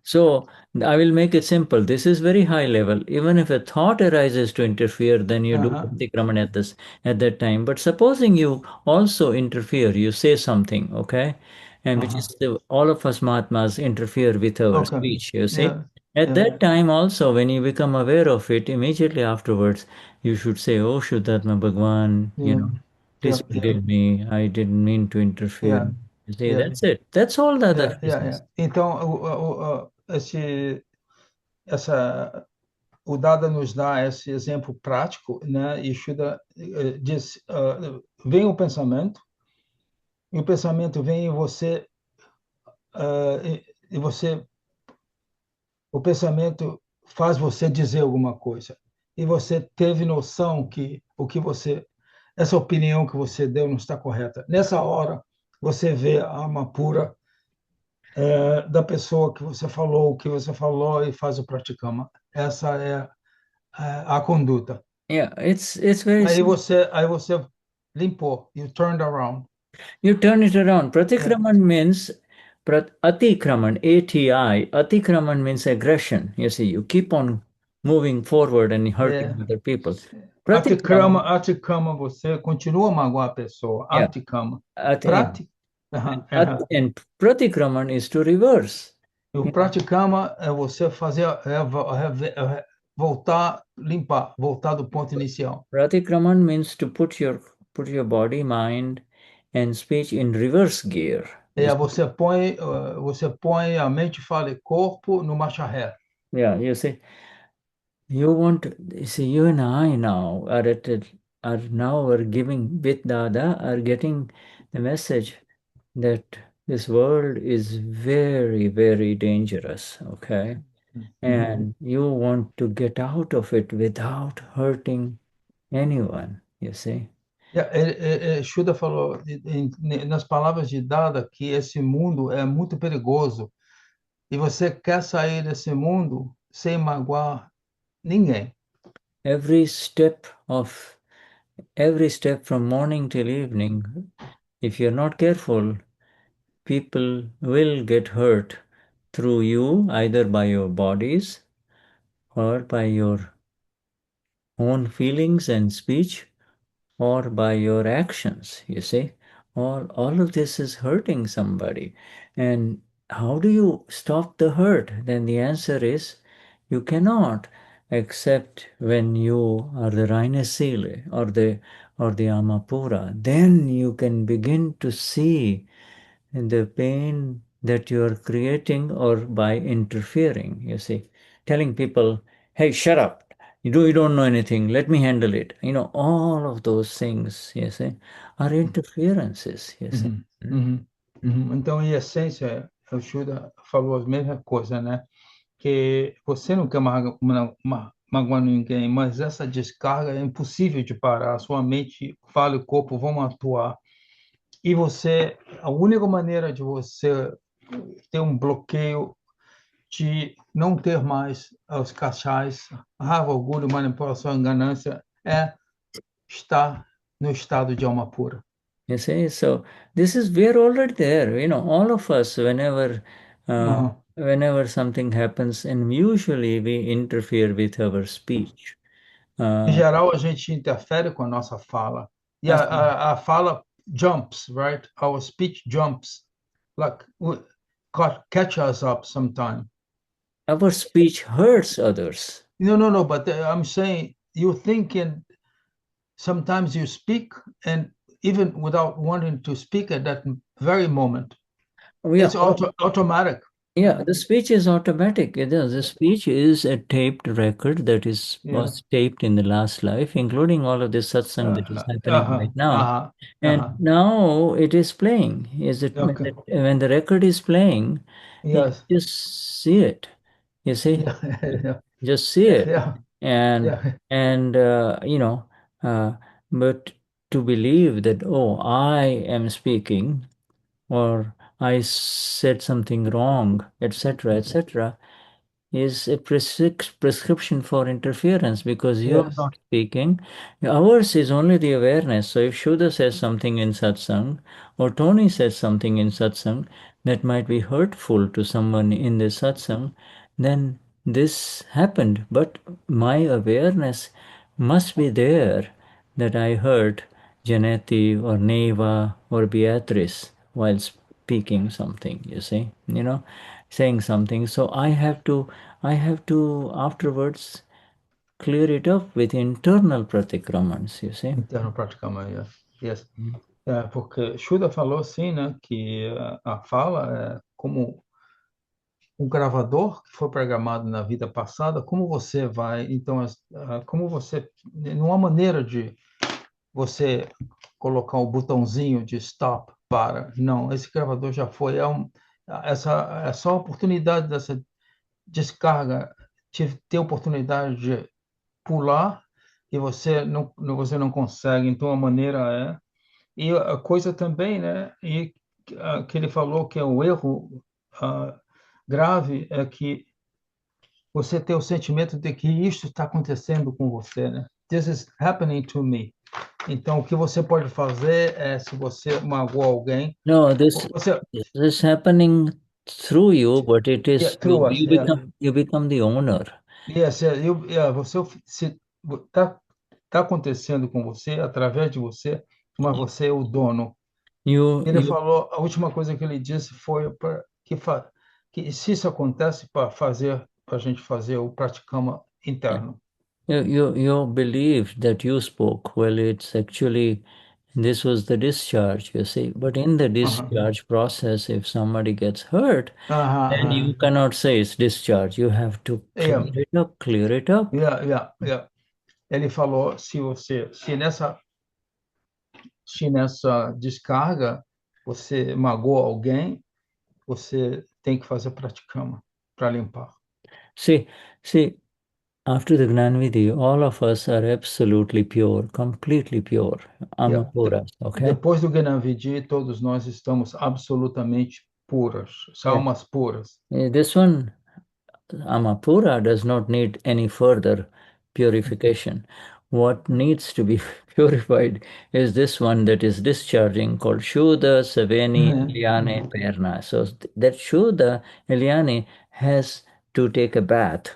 Speaker 2: So I will make it simple. This is very high level. Even if a thought arises to interfere, then you do Pratikraman at that time. But supposing you also interfere, you say something, okay? And which is all of us Mahatmas interfere with our speech, you see? At that time also, when you become aware of it, immediately afterwards, you should say, oh, Shuddhatma Bhagwan, please forgive me. I didn't mean to interfere. See, that's it. That's all the other business.
Speaker 1: Então, o Dada nos dá esse exemplo prático, né? E Shuddha diz, vem o pensamento, e o pensamento vem em você, e você o pensamento faz você dizer alguma coisa. E você teve noção que essa opinião que você deu não está correta. Nessa hora, você vê a alma pura da pessoa que você falou, o que você falou e faz o praticama. Essa é a conduta.
Speaker 2: Yeah, it's very
Speaker 1: Aí
Speaker 2: simple.
Speaker 1: você limpou, you turned around.
Speaker 2: You turn it around. Pratikraman means atikraman, A-T-I. Atikraman means aggression. You see, you keep on moving forward and hurting other people. Pratikraman,
Speaker 1: Aticama, você continua a magoar a pessoa.
Speaker 2: yeah,
Speaker 1: Aticama.
Speaker 2: yeah. And pratikraman is to reverse.
Speaker 1: O praticama é você fazer, voltar, limpar, voltar do ponto inicial.
Speaker 2: Pratikraman means to put your body, mind, and speech in reverse gear.
Speaker 1: Você põe a mente, fala e corpo no marcha ré.
Speaker 2: Yeah, you see, you and I now are giving with Dada, are getting the message that this world is very, very dangerous, okay? And you want to get out of it without hurting anyone, you see.
Speaker 1: Shuddha falou, nas palavras de Dada, que esse mundo é muito perigoso e você quer sair desse mundo sem magoar ninguém.
Speaker 2: Every step from morning till evening, if you're not careful, people will get hurt through you, either by your bodies or by your own feelings and speech or by your actions, you see. All of this is hurting somebody. And how do you stop the hurt? Then the answer is you cannot, except when you are the Rainesile or the Amapura. Then you can begin to see the pain that you are creating, or by interfering, you see, telling people, hey, shut up. You don't know anything. Let me handle it. All of those things, you see, are interferences, you see.
Speaker 1: Então, em essência, o Shuddha falou a mesma coisa, né? Que você não quer magoar ninguém, mas essa descarga é impossível de parar. A sua mente, fala e o corpo vão atuar. E a única maneira de você ter um bloqueio de não ter mais os cachais, raiva, orgulho, manipulação, ganância, é estar no estado de alma pura.
Speaker 2: You see, so we're already there, all of us, whenever something happens, and usually we interfere with our speech.
Speaker 1: Em geral, a gente interfere com a nossa fala. E a fala jumps, right? Our speech jumps, like catch us up sometime.
Speaker 2: Our speech hurts others.
Speaker 1: No, but I'm saying you're thinking, sometimes you speak, and even without wanting to speak at that very moment, it's automatic.
Speaker 2: Yeah, the speech is automatic. The speech is a taped record that was taped in the last life, including all of this satsang that is happening right now. And now it is playing. When the record is playing, you just see it. You see? Just see it. But to believe that, I am speaking, or I said something wrong, etc., etc., is a prescription for interference, because you're not speaking. Ours is only the awareness. So if Shuddha says something in satsang, or Tony says something in satsang that might be hurtful to someone in the satsang, then this happened. But my awareness must be there that I heard Janeti or Neva or Beatrice while speaking something, you see, saying something. So I have to afterwards clear it up with internal pratikramans, you see.
Speaker 1: Internal pratikramans, yes. Porque Shuddha falou assim, né, que a fala é como um gravador que foi programado na vida passada. Como você vai, então, não há maneira de você colocar o botãozinho de stop, para. Não, esse gravador já foi. É só a oportunidade descarga, ter a oportunidade de pular e você não consegue. Então, a maneira é. E a coisa também, né? E que ele falou que é um erro grave é que você tem o sentimento de que isso está acontecendo com você, né? This is happening to me. Então, o que você pode fazer é, se você magoou alguém,
Speaker 2: No, this
Speaker 1: você,
Speaker 2: is happening through you, but it
Speaker 1: yeah,
Speaker 2: is
Speaker 1: through us, yeah.
Speaker 2: you become the owner.
Speaker 1: Yes, yeah, você se tá acontecendo com você através de você, mas você é o dono. Ele
Speaker 2: You
Speaker 1: falou, a última coisa que ele disse foi que se isso acontece para a gente fazer o praticama interno.
Speaker 2: you believe that you spoke. Well, it's actually this was the discharge, you see. But in the discharge process, if somebody gets hurt, then you cannot say it's discharge. You have to clear it up.
Speaker 1: Yeah. Ele falou, se nessa descarga você magoa alguém, você tem que fazer praticama para limpar.
Speaker 2: See, after the Gnanvidhi, all of us are absolutely pure, completely pure. Amapuras, okay?
Speaker 1: Depois do Gnanvidhi, todos nós estamos absolutamente puras, almas puras.
Speaker 2: This one, Amapura, does not need any further purification. What needs to be purified is this one that is discharging called Shuddha Saveni Ilyane Perna. So that Shuddha Ilyane has to take a bath,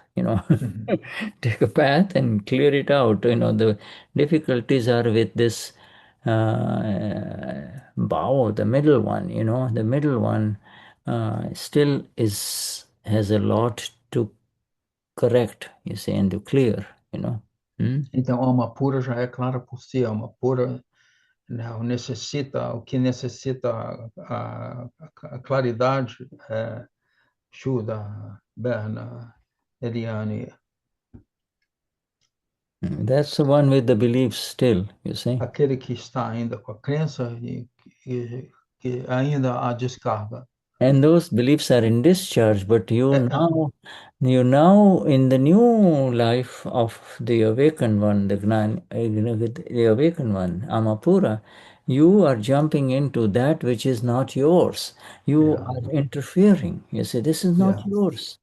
Speaker 2: take a bath and clear it out. The difficulties are with this Bao, the middle one, the middle one still has a lot to correct, you see, and to clear,
Speaker 1: Então, a alma pura já é clara por si, a alma pura não necessita, o que necessita a claridade é Shuddha, Berna, Eliane.
Speaker 2: That's the one with the beliefs still, you see.
Speaker 1: Aquele que está ainda com a crença e que ainda há descarga.
Speaker 2: And those beliefs are in discharge, but you now in the new life of the awakened one, the awakened one, Amapura, you are jumping into that which is not yours. You are interfering. You say, this is not yours.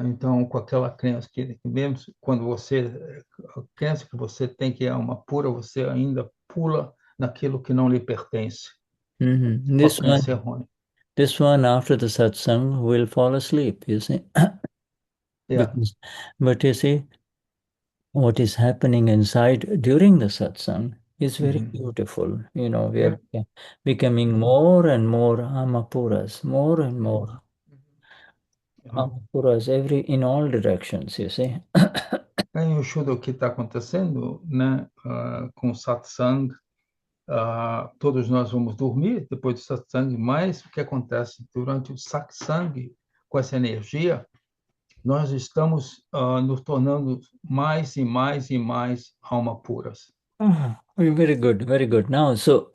Speaker 1: Então, com aquela crença que mesmo quando você a crença que você tem que é uma pura, você ainda pula naquilo que não lhe pertence.
Speaker 2: This one after the satsang will fall asleep, you see. But you see, what is happening inside during the satsang is very beautiful. We are becoming more and more Amapuras, more and more Amapuras, in all directions, you see.
Speaker 1: Aí o Shuddha, o que está acontecendo, né, com o satsang, todos nós vamos dormir depois do satsang, mas o que acontece durante o satsang, com essa energia, nós estamos nos tornando mais e mais e mais alma puras.
Speaker 2: Very good, very good. Now, so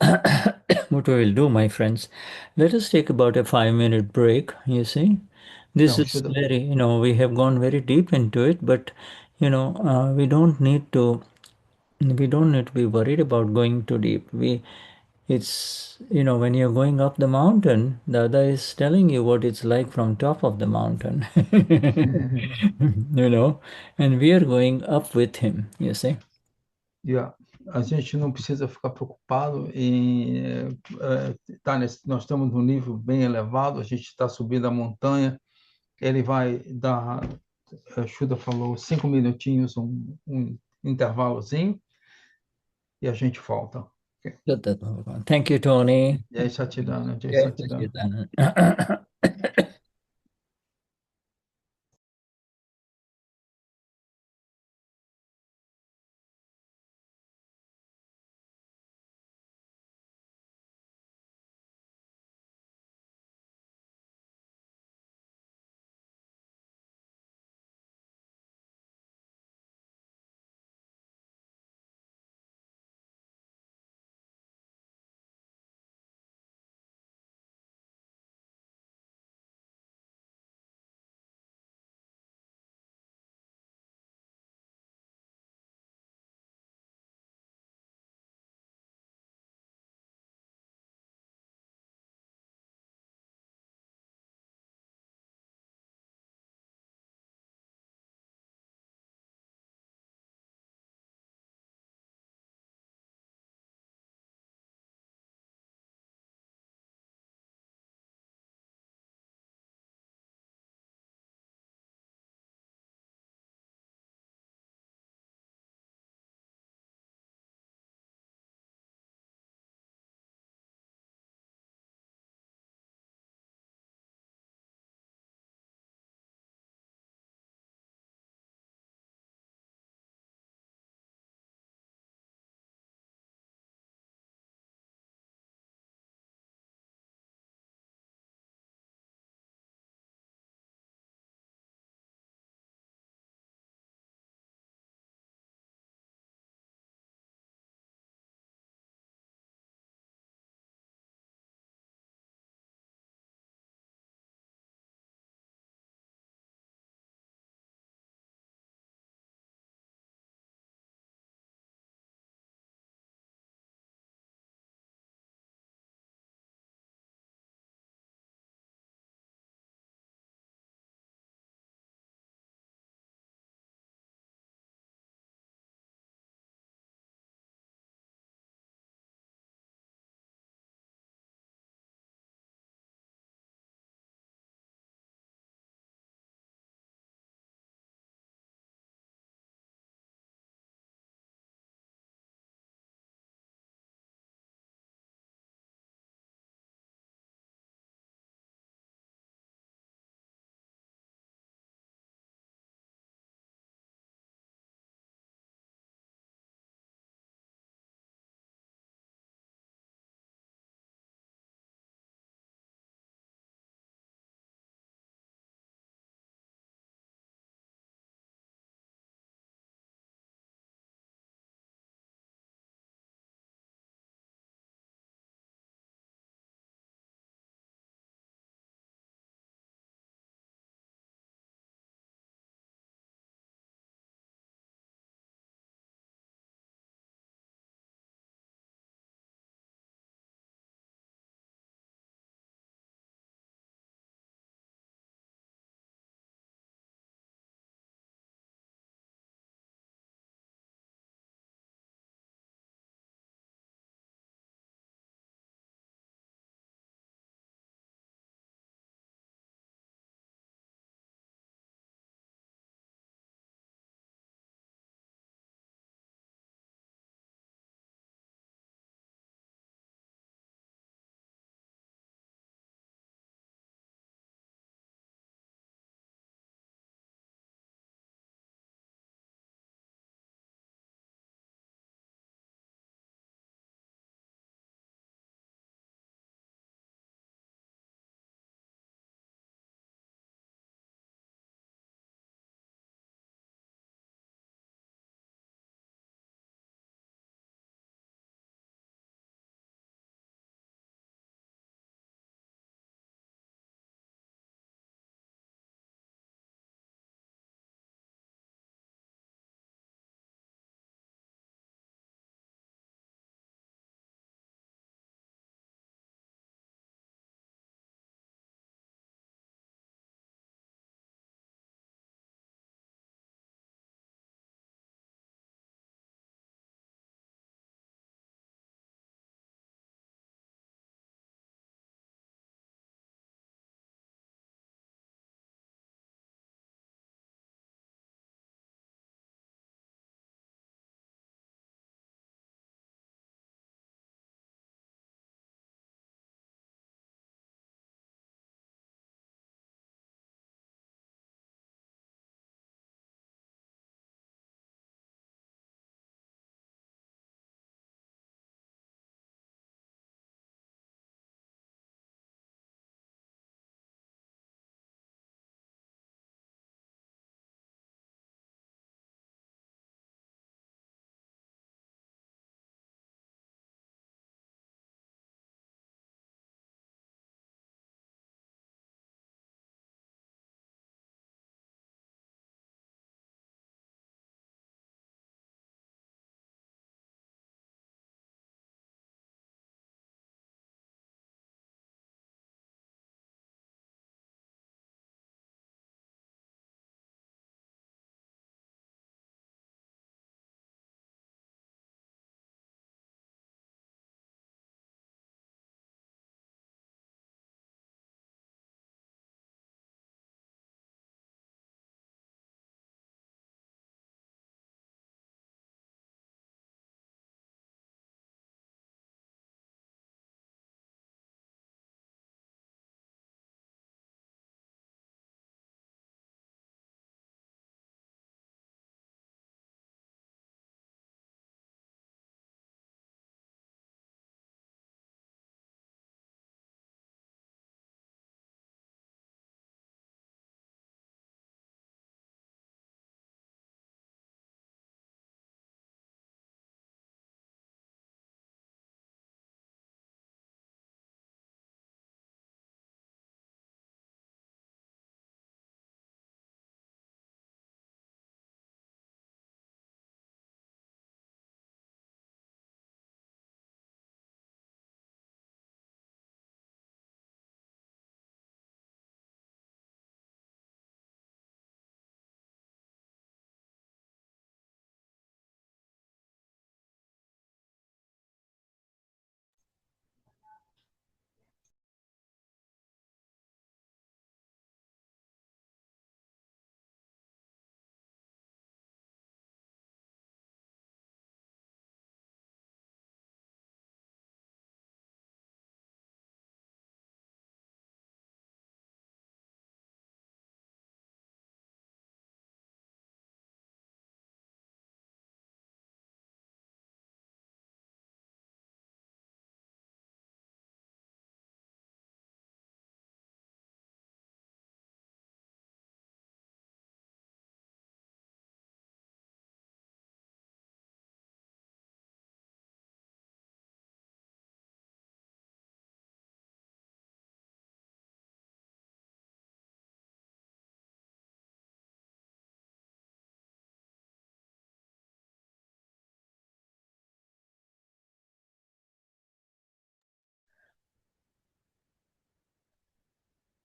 Speaker 2: what we will do, my friends, let us take about a 5-minute break, you see. This is very, we have gone very deep into it, but, we don't need to be worried about going too deep. It's, when you're going up the mountain, the other is telling you what it's like from top of the mountain, and we are going up with him, you see.
Speaker 1: Yeah. A gente não precisa ficar preocupado nós estamos num nível bem elevado, a gente está subindo a montanha, ele vai dar, a Shuddha falou, 5 minutinhos, um intervalozinho, e a gente volta.
Speaker 2: Thank you, Tony.
Speaker 1: Jai Satchidana, Jai
Speaker 2: Jai
Speaker 1: Satchidana.
Speaker 2: Satchidana.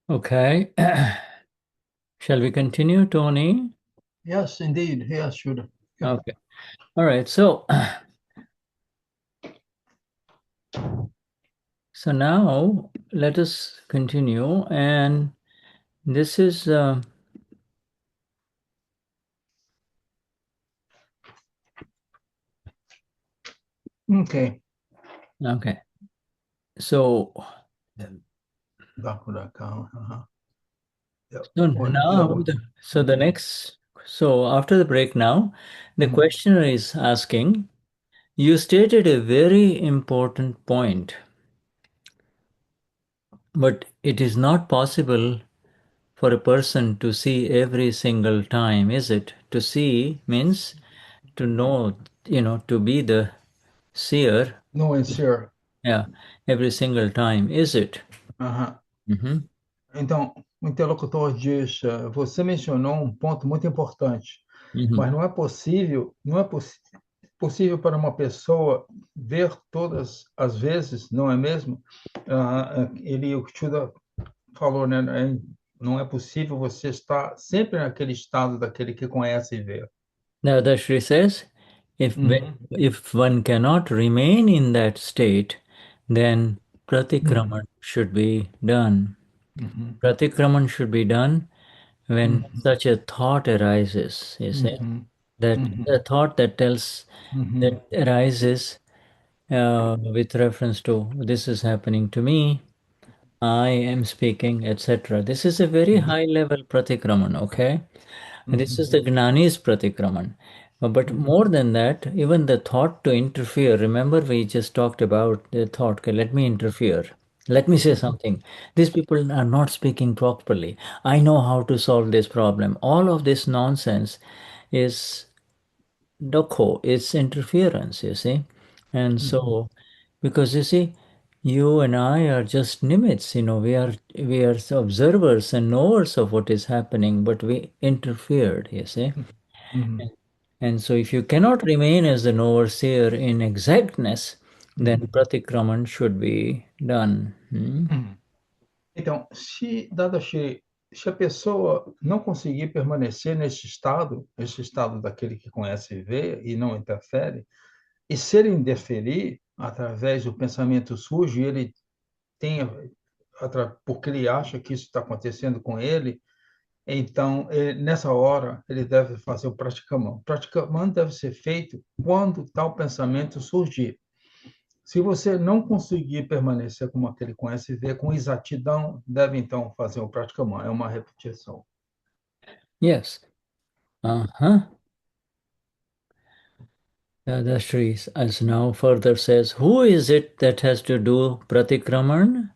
Speaker 2: Okay. Shall we continue, Tony?
Speaker 1: Yes, indeed. Yes, sure. Yeah.
Speaker 2: Okay. All right. So now let us continue, and this is
Speaker 1: Okay.
Speaker 2: okay. So
Speaker 1: Yep.
Speaker 2: so
Speaker 1: Or
Speaker 2: now the next, so after the break now, the questioner is asking, you stated a very important point, but it is not possible for a person to see every single time, is it? To see means to know, to be the seer.
Speaker 1: No é seer.
Speaker 2: Yeah, every single time, is it?
Speaker 1: Então, o interlocutor diz, você mencionou um ponto muito importante, mas não é possível, possível para uma pessoa ver todas as vezes, não é mesmo? O Chuda falou, né? Não é possível você estar sempre naquele estado daquele que conhece e vê.
Speaker 2: Now the Shri says, if one cannot remain in that state, then pratikraman should be done. Pratikraman should be done when such a thought arises. You see, that a thought that arises with reference to this is happening to me, I am speaking, etc. This is a very high level pratikraman. Okay. This is the Gnani's pratikraman. But more than that, even the thought to interfere, remember we just talked about the thought, okay, let me interfere. Let me say something. These people are not speaking properly. I know how to solve this problem. All of this nonsense is dokho, it's interference, you see. And so, because you see, you and I are just nimits, we are observers and knowers of what is happening, but we interfered, you see. And so if you cannot remain as the knower seer in exactness, then pratikraman should be done.
Speaker 1: Então, se a pessoa não conseguir permanecer nesse estado daquele que conhece e vê e não interfere, e se ele interferir através do pensamento sujo, ele tem, porque ele acha que isso está acontecendo com ele, então, nessa hora, ele deve fazer o praticamão. O praticamão deve ser feito quando tal pensamento surgir. Se você não conseguir permanecer como aquele conhece e vê com exatidão, deve então fazer o praticamão. É uma repetição.
Speaker 2: Yes. The Sri as now further says, who is it that has to do pratikraman?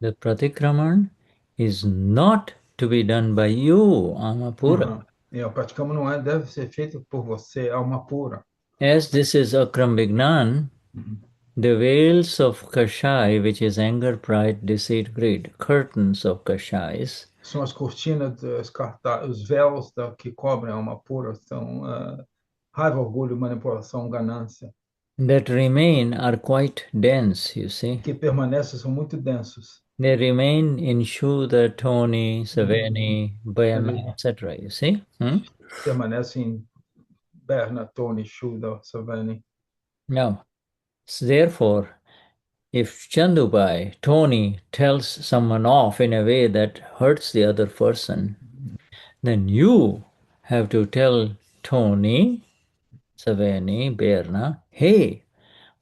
Speaker 2: The pratikraman is not to be done by you, Amapura.
Speaker 1: O praticamão não deve ser feito por você, alma pura.
Speaker 2: As this is Akram Vignan, the veils of Kashai, which is anger, pride, deceit, greed, curtains of Kashais.
Speaker 1: São as cortinas, os véus que cobrem a alma pura, são raiva, orgulho, manipulação, ganância.
Speaker 2: That remain are quite dense, you see.
Speaker 1: Que permanecem são muito densos.
Speaker 2: They remain in Shuddha, Toni, Saveni, Bayama, etc., you see.
Speaker 1: Permanecem em Berna, Toni, Shuddha, Saveni.
Speaker 2: Now, so therefore, if Chandubai, Tony, tells someone off in a way that hurts the other person, then you have to tell Tony, Saveni, Berna, hey,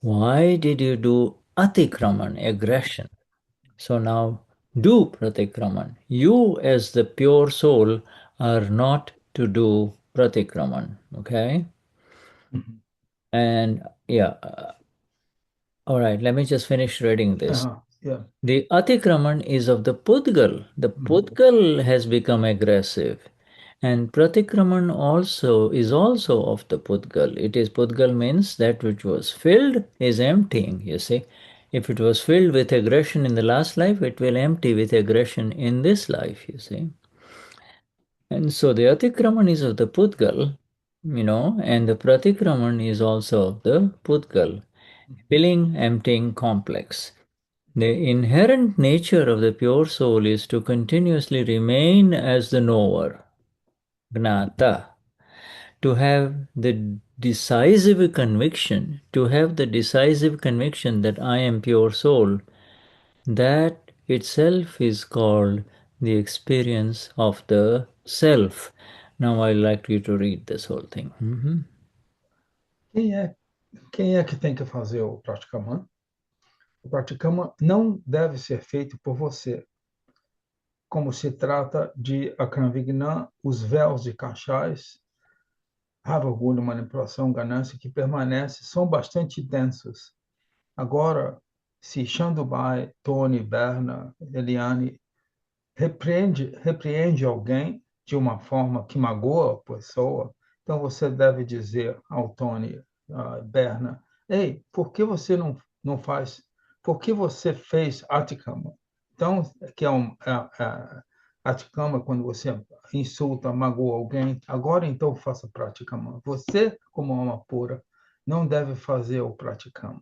Speaker 2: why did you do atikraman, aggression? So now do pratikraman. You as the pure soul are not to do pratikraman, okay? And all right, let me just finish reading this. The atikraman is of the pudgal. The pudgal has become aggressive. And pratikraman also is also of the pudgal. It is pudgal means that which was filled is emptying, you see. If it was filled with aggression in the last life, it will empty with aggression in this life, you see. And so the atikraman is of the pudgal, and the pratikraman is also of the pudgal, filling, emptying complex. The inherent nature of the pure soul is to continuously remain as the knower, gnata, to have the decisive conviction, that I am pure soul, that itself is called the experience of the self. Now I'd like you to read this whole thing.
Speaker 1: Quem é que tem que fazer o praticama? O praticama não deve ser feito por você. Como se trata de Akranvignan, os véus de Kashais, raiva, orgulho, manipulação, ganância, que permanecem, são bastante densos. Agora, se Shandubai, Tony, Berna, Eliane repreende alguém de uma forma que magoa a pessoa, então você deve dizer ao Tony, Berna, ei, por que você não faz? Por que você fez Atikama? Então, que é Atikama quando você insulta, magoa alguém. Agora, então, faça Pratikama. Você, como alma pura, não deve fazer o Pratikama.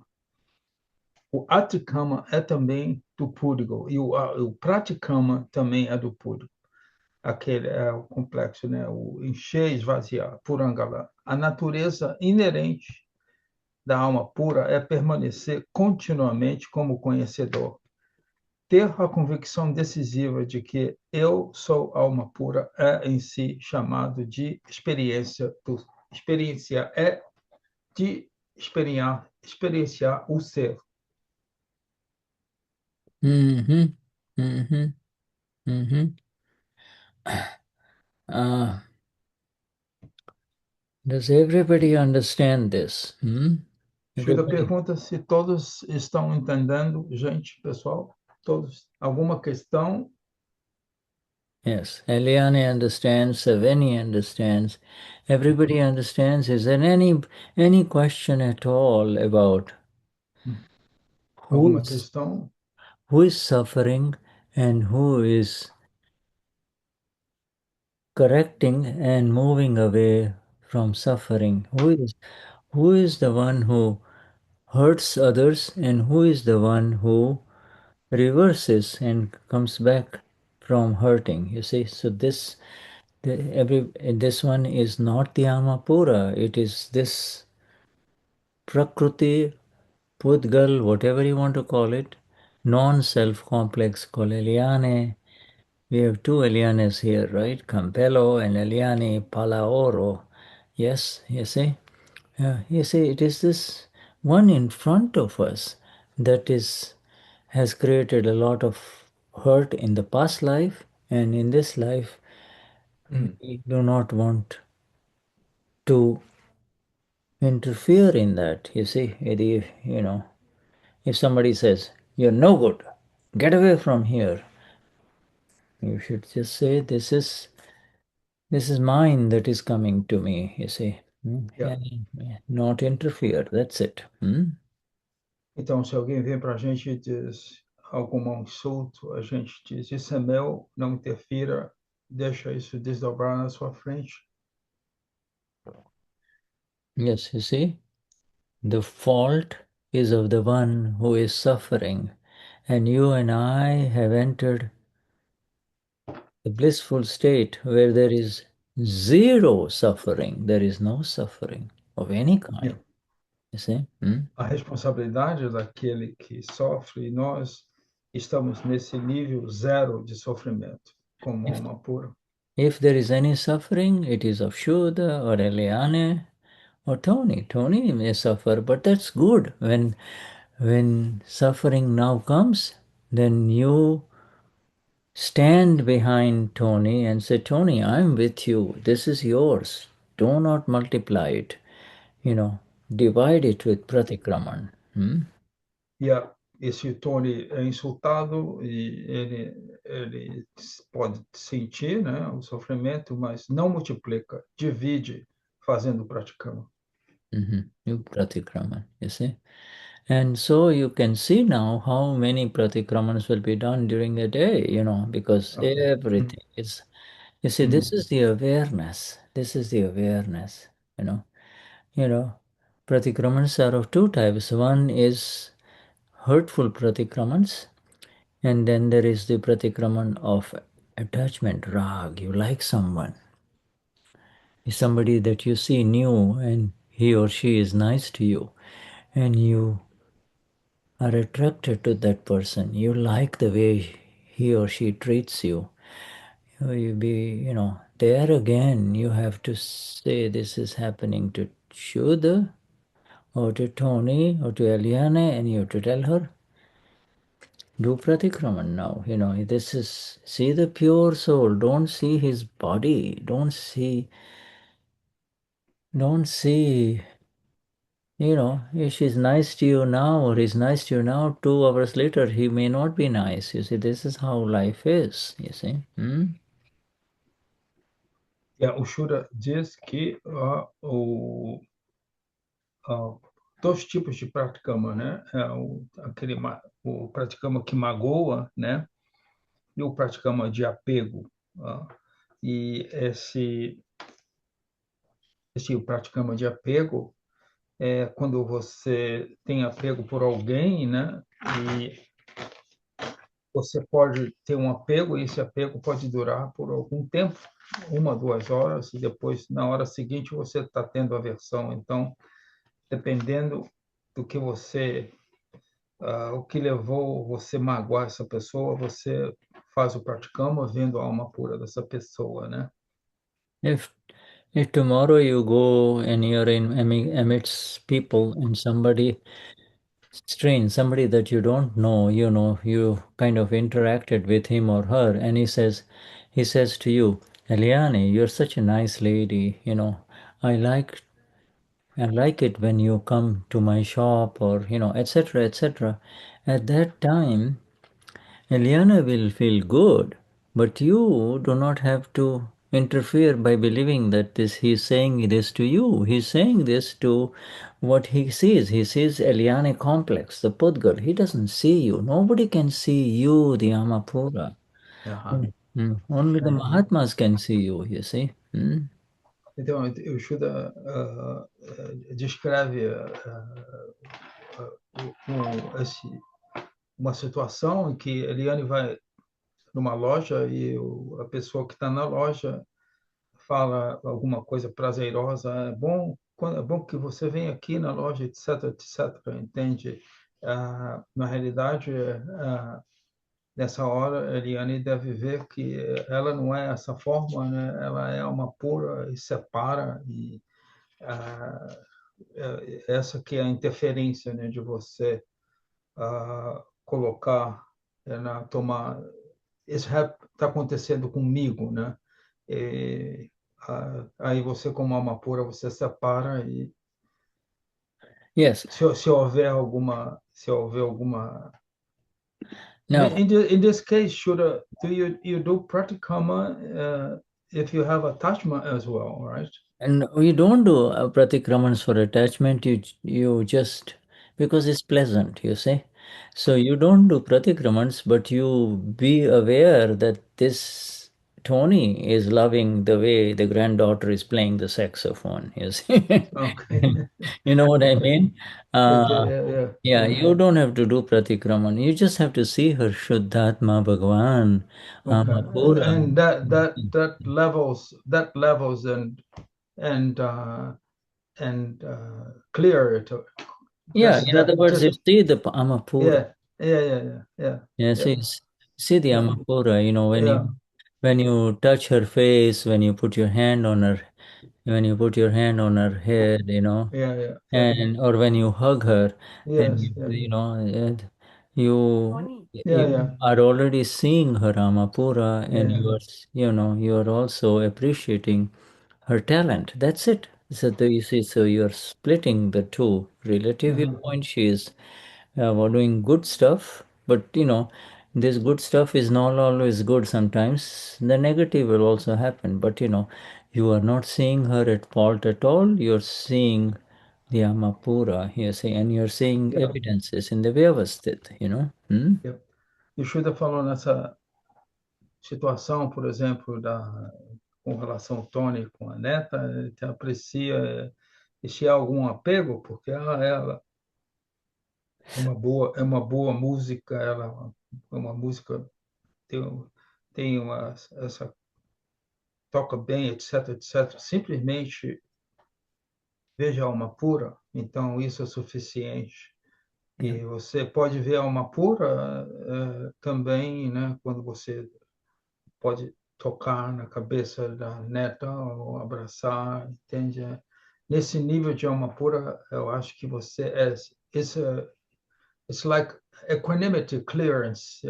Speaker 1: O Atikama é também do Púdigo, e o Pratikama também é do Púdigo. Aquele é o complexo, né? O encher, esvaziar, Purangala. A natureza inerente da alma pura é permanecer continuamente como conhecedor. Ter a convicção decisiva de que eu sou alma pura é em si chamado de experiência. Experiência é de experienciar o ser.
Speaker 2: Does everybody understand this?
Speaker 1: Shuda pergunta se todos estão entendendo, gente, pessoal, todos. Alguma questão?
Speaker 2: Yes, Eliane understands, Saveni understands, everybody understands. Is there any question at all about
Speaker 1: Alguma questão?
Speaker 2: Who is suffering and who is correcting and moving away from suffering? Who is the one who hurts others and who is the one who reverses and comes back from hurting? You see, so this one is not the Amapura. It is this Prakriti, Pudgal, whatever you want to call it, non-self complex called Eliane. We have two Elianes here, right? Campello and Eliane Palaoro. Yes, you see? You see, it is this one in front of us that has created a lot of hurt in the past life, and in this life, we do not want to interfere in that. You see, if somebody says, "You're no good, get away from here," you should just say, This is mine that is coming to me, you see.
Speaker 1: Yeah.
Speaker 2: And not interfere, that's it.
Speaker 1: Então, se alguém vem para a gente e diz algum insulto, a gente diz, isso é meu, não interfira, deixa isso desdobrar na sua frente.
Speaker 2: Yes, you see, the fault is of the one who is suffering, and you and I have entered the blissful state where there is zero suffering. There is no suffering of any kind.
Speaker 1: Yeah.
Speaker 2: You see?
Speaker 1: A responsabilidade daquele que sofre, e nós estamos nesse nível zero de sofrimento, como alma pura.
Speaker 2: If there is any suffering, it is of Shuddha or Eliane or Tony. Tony may suffer, but that's good. When suffering now comes, then you stand behind Tony and say, Tony, I'm with you. This is yours. Do not multiply it. Divide it with Pratikraman.
Speaker 1: Esse Tony é insultado e ele pode sentir, né, o sofrimento, mas não multiplica, divide, fazendo praticando.
Speaker 2: You Pratikraman, you see? And so you can see now how many pratikramans will be done during the day, because everything is, you see, this is the awareness. This is the awareness, Pratikramans are of two types. One is hurtful pratikramans, and then there is the pratikraman of attachment, rag. You like someone, somebody that you see new, and he or she is nice to you, and you are attracted to that person. You like the way he or she treats you. There again, you have to say this is happening to Shuddha or to Tony or to Eliane, and you have to tell her, do pratikraman now. This is, see the pure soul. Don't see his body. Don't see, if she's nice to you now or he's nice to you now, 2 hours later, he may not be nice. You see, this is how life is, you see.
Speaker 1: O Shura diz que dois tipos de praticama, né? O praticama que magoa, né? E o praticama de apego. E esse praticama de apego é quando você tem apego por alguém, né? E você pode ter um apego, e esse apego pode durar por algum tempo, 1, 2 horas, e depois, na hora seguinte, você está tendo aversão. Então, dependendo do que o que levou você a magoar essa pessoa, você faz o praticama vendo a alma pura dessa pessoa, né?
Speaker 2: If tomorrow you go and you're amidst people and somebody strange, somebody that you don't know, you kind of interacted with him or her, and he says to you, Eliane, you're such a nice lady, I like it when you come to my shop, or etc., etc. At that time, Eliana will feel good, but you do not have to interfere by believing that he's saying this to you. He's saying this to what he sees. He sees Eliane complex, the Pudgal. He doesn't see you. Nobody can see you, the Amapura. Only the Mahatmas can see you, you see.
Speaker 1: Então, o Shuddha descreve uma situação em que Eliane vai numa loja e a pessoa que está na loja fala alguma coisa prazerosa, é bom que você venha aqui na loja, etc, etc, entende? Na realidade, nessa hora, Eliane deve ver que ela não é essa forma, né? Ela é uma pura e separa, e essa que é a interferência, né, de você colocar, tomar... Isso está acontecendo comigo, né? Aí você, como alma pura, você separa e
Speaker 2: Yes.
Speaker 1: se houver alguma
Speaker 2: Now,
Speaker 1: in this case, Shura, do you do pratikama if you have attachment as well, right?
Speaker 2: and you don't do pratikramans for attachment. You just, because it's pleasant, you see. So you don't do pratikramans, but you be aware that this Tony is loving the way the granddaughter is playing the saxophone, you see.
Speaker 1: Okay.
Speaker 2: You know what I mean?
Speaker 1: Yeah.
Speaker 2: You don't have to do pratikraman. You just have to see her Shuddhatma Bhagwan,
Speaker 1: Okay.
Speaker 2: Amapura.
Speaker 1: And that levels and clear it.
Speaker 2: Yeah, in other words, you see the Amapura.
Speaker 1: Yeah.
Speaker 2: See the Amapura, when you touch her face, when you put your hand on her, head, and or when you hug her, and and you are already seeing her Amapura, and you are also appreciating her talent. That's it. So you're splitting the two. Relative viewpoint, she is doing good stuff, but this good stuff is not always good. Sometimes the negative will also happen, but you are not seeing her at fault at all. You're seeing the Amapura, and you're seeing evidences in the Vyavasthit,
Speaker 1: E Shuddha falou nessa situação, por exemplo, com relação ao Tony com a neta, ele aprecia se há algum apego, porque ela É uma boa música, ela é uma música tem essa toca bem, etc, etc. Simplesmente veja a alma pura, então isso é suficiente.
Speaker 2: Yeah.
Speaker 1: E você pode ver a alma pura também, né, quando você pode tocar na cabeça da neta ou abraçar, entende? Nesse nível de alma pura, eu acho que você it's like equanimity, clearance.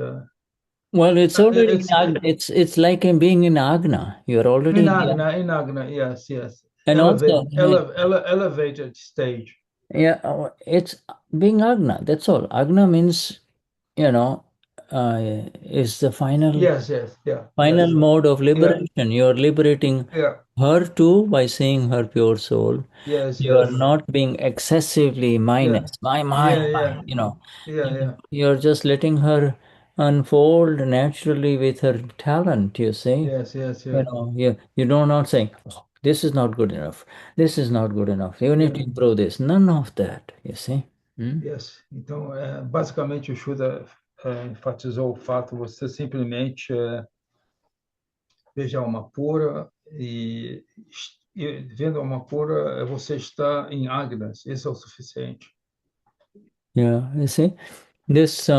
Speaker 2: Well, it's already in
Speaker 1: It's
Speaker 2: Agna. It's like in being in Agna. You're already in the
Speaker 1: in Agna, yes, yes.
Speaker 2: and also
Speaker 1: Elevated stage.
Speaker 2: yeah, it's being Agna. That's all. Agna means, you know, is the final
Speaker 1: Yes, yes, yeah,
Speaker 2: final
Speaker 1: yes,
Speaker 2: mode of
Speaker 1: yeah,
Speaker 2: liberation. You're liberating
Speaker 1: yeah,
Speaker 2: her too by seeing her pure soul.
Speaker 1: yes,
Speaker 2: You are
Speaker 1: yes,
Speaker 2: not being excessively
Speaker 1: yeah,
Speaker 2: minus,
Speaker 1: yeah, yeah,
Speaker 2: you know.
Speaker 1: yeah, yeah,
Speaker 2: You're just letting her unfold naturally with her talent, you see.
Speaker 1: yes, yes,
Speaker 2: You
Speaker 1: yeah,
Speaker 2: know, you do not say, oh, this is not good enough. This is not good enough. You need
Speaker 1: yeah.
Speaker 2: to improve this. None of that, you see. Hmm?
Speaker 1: Yes. Então, basicamente, o Shuddha enfatizou o fato de você simplesmente veja a alma pura e vendo a alma pura, você está em Agnas. Isso é o suficiente.
Speaker 2: Yeah, you see, this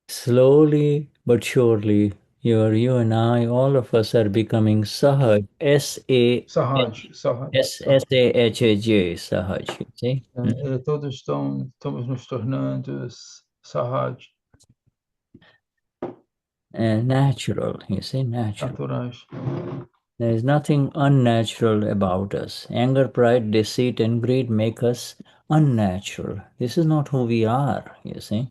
Speaker 2: slowly but surely, you and I, all of us are becoming Sahaj,
Speaker 1: Sahaj,
Speaker 2: S-A-H-A-J, Sahaj, you see.
Speaker 1: Todos estamos nos tornando Sahaj,
Speaker 2: Natural, you see, natural.
Speaker 1: naturais.
Speaker 2: There is nothing unnatural about us. Anger, pride, deceit, and greed make us unnatural. This is not who we are, you see.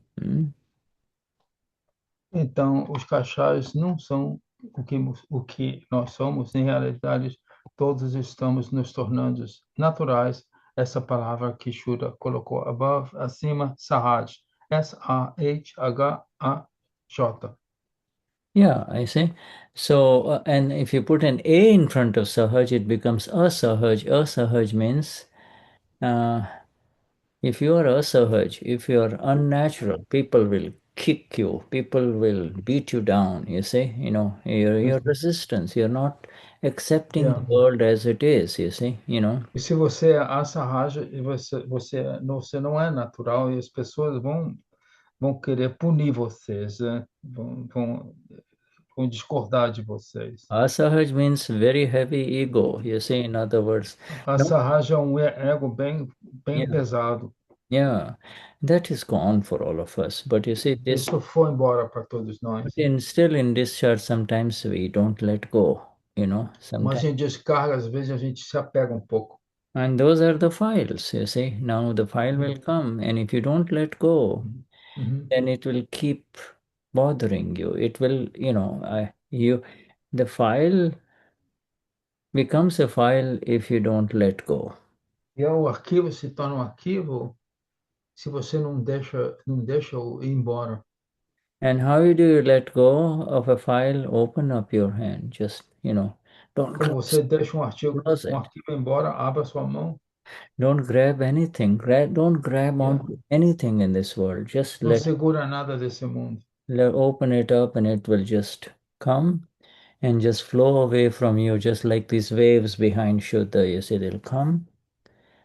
Speaker 1: Então, os cachás não são o que nós somos, em realidade, todos estamos nos tornando naturais. Essa palavra que Shura colocou above, acima, Sahaj, Sahaj.
Speaker 2: Yeah, I see. So, and if you put an A in front of Sahaj, it becomes Asahaj. Asahaj means if you are Asahaj, if you are unnatural, people will kick you, people will beat you down, you see. You know, your resistance, you're not accepting the
Speaker 1: Yeah.
Speaker 2: world as it is, you see, you know.
Speaker 1: E se você é Asahaj, você não é natural e as pessoas vão querer punir vocês, né? Vão discordar de vocês.
Speaker 2: Asahaj means very heavy ego, you see, in other words.
Speaker 1: Asahaj é um ego bem
Speaker 2: Yeah.
Speaker 1: pesado.
Speaker 2: Yeah, that is gone for all of us. But you see, this
Speaker 1: Isso foi embora para todos nós.
Speaker 2: still in discharge, sometimes we don't let go, you know,
Speaker 1: Mas
Speaker 2: sometimes.
Speaker 1: em descarga, às vezes a gente se apega um pouco.
Speaker 2: And those are the files, you see. Now the file will come, and if you don't let go, then it will keep bothering you. It will, you know, the file becomes a file if you don't let go.
Speaker 1: E o arquivo se torna um arquivo se você não deixa ir embora.
Speaker 2: And how do you let go of a file? Open up your hand. Just, you know, don't
Speaker 1: Como você deixa
Speaker 2: close
Speaker 1: um
Speaker 2: it.
Speaker 1: arquivo embora, abra sua mão.
Speaker 2: Don't grab anything. Don't grab onto anything in this world. Just
Speaker 1: Não segura nada desse mundo.
Speaker 2: open it up, and it will just come and just flow away from you, just like these waves behind Shuddha. You see, they'll come.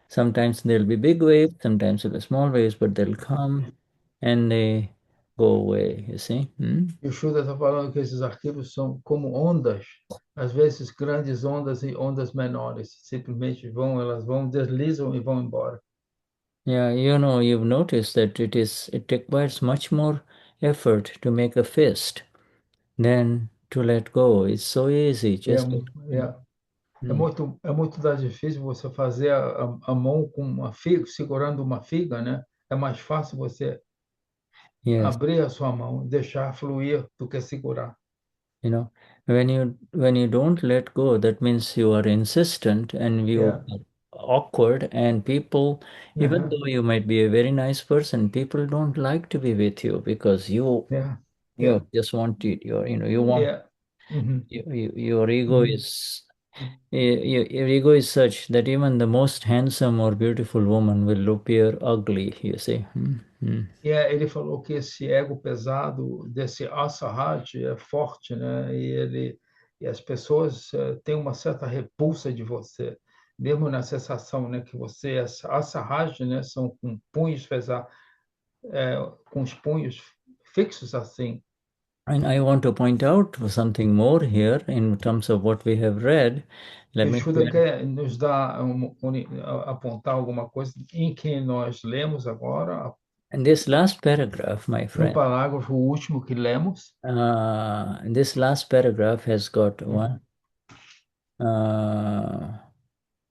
Speaker 2: Sometimes there'll be big waves, sometimes there'll be small waves, but they'll come and they go away, you see.
Speaker 1: E o Shuddha está falando que esses arquivos são como ondas, às vezes grandes ondas e ondas menores. Simplesmente elas vão, deslizam e vão embora.
Speaker 2: Yeah, you know, you've noticed that it requires much more effort to make a fist than to let go. It's so easy.
Speaker 1: É muito difícil você fazer a mão com uma figa, segurando uma figa, né? É mais fácil você abrir a sua mão, deixar fluir do que segurar.
Speaker 2: You know, when you don't let go, that means you are insistent and you are awkward, and people, even though you might be a very nice person, people don't like to be with you because you just want it. You want your ego is Your ego is such that even the most handsome or beautiful woman will appear ugly, you see.
Speaker 1: E ele falou que esse ego pesado desse Asahaj é forte, né? E as pessoas têm uma certa repulsa de você, mesmo na sensação, né, que você é Asahaj, né? São com punhos com os punhos fixos assim.
Speaker 2: And I want to point out something more here in terms of what we have read. Let me
Speaker 1: Yeshuda quer nos dar apontar alguma coisa em que nós lemos agora,
Speaker 2: in this last paragraph, my
Speaker 1: no
Speaker 2: friend.
Speaker 1: parágrafo último que lemos.
Speaker 2: This last paragraph has got one.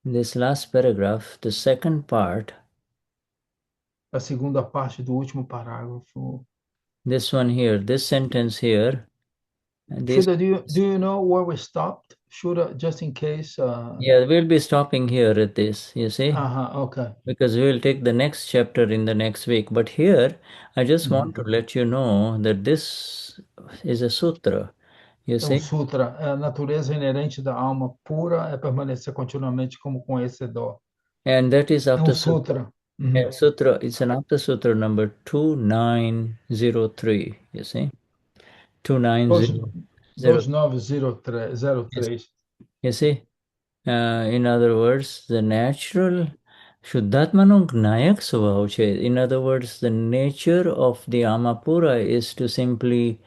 Speaker 2: This last paragraph, the second part.
Speaker 1: A segunda parte do último parágrafo.
Speaker 2: This one here, this sentence here.
Speaker 1: Shuda, do you know where we stopped? Shuda, just in case.
Speaker 2: Yeah, we'll be stopping here at this, you see?
Speaker 1: Okay.
Speaker 2: Because we will take the next chapter in the next week. But here, I just want to let you know that this is a sutra. You see?
Speaker 1: Sutra. A natureza inerente da alma pura é permanecer continuamente como conhecedor.
Speaker 2: And that is after
Speaker 1: sutra.
Speaker 2: Sutra, it's an Apta Sutra number 2903, you see?
Speaker 1: 2903.
Speaker 2: You see? In other words, the natural Shuddhatmano Gnayak Svabhav che. In other words, the nature of the Amapura is to simply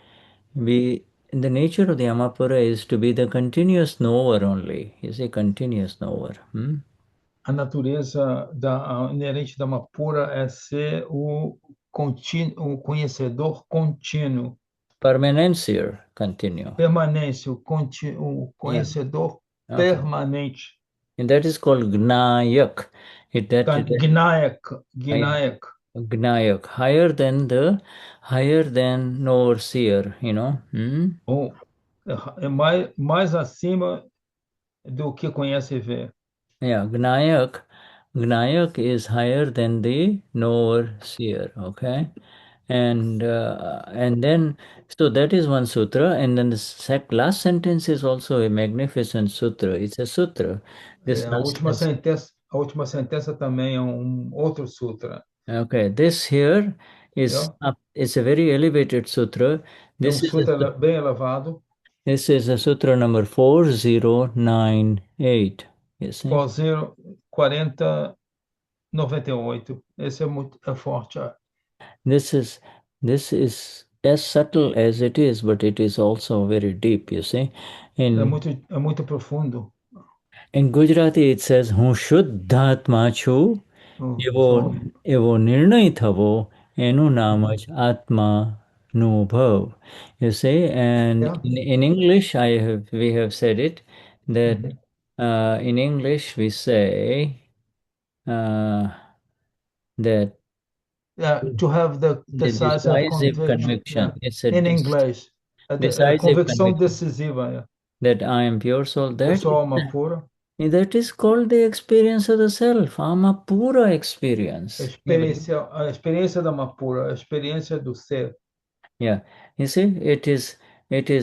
Speaker 2: be, the nature of the Amapura is to be the continuous knower only. You see, continuous knower.
Speaker 1: A natureza inerente da Amapura é ser o conhecedor contínuo.
Speaker 2: Permanencier, continue.
Speaker 1: Permanência, o conhecedor permanente.
Speaker 2: And that is called Gnayak. Gnayak. Higher than knower seer, you know.
Speaker 1: É mais acima do que conhece e vê.
Speaker 2: Yeah, Gnayak is higher than the knower seer, okay? And then, so that is one sutra, and then the last sentence is also a magnificent sutra. It's a sutra.
Speaker 1: A última sentença também é outro sutra.
Speaker 2: Okay, this here is it's a very elevated sutra. This is
Speaker 1: sutra bem elevado.
Speaker 2: This is a sutra number 4098. You see?
Speaker 1: 4098. Esse é forte.
Speaker 2: This is as subtle as it is, but it is also very deep, you see.
Speaker 1: É muito profundo.
Speaker 2: In Gujarati it says, Hu Shuddhatma Chu, Evo Nirnay Thavo, Enu Namaj Atma Nubhav. You see, and in English we have said it, that in English we say that
Speaker 1: to have the decisive conviction. In English, a convicção decisiva.
Speaker 2: That I am pure soul.
Speaker 1: Eu sou alma pura.
Speaker 2: That is called the experience of the self, Amapura experience.
Speaker 1: A experiência da Amapura, a experiência do ser.
Speaker 2: Yeah, you see, it is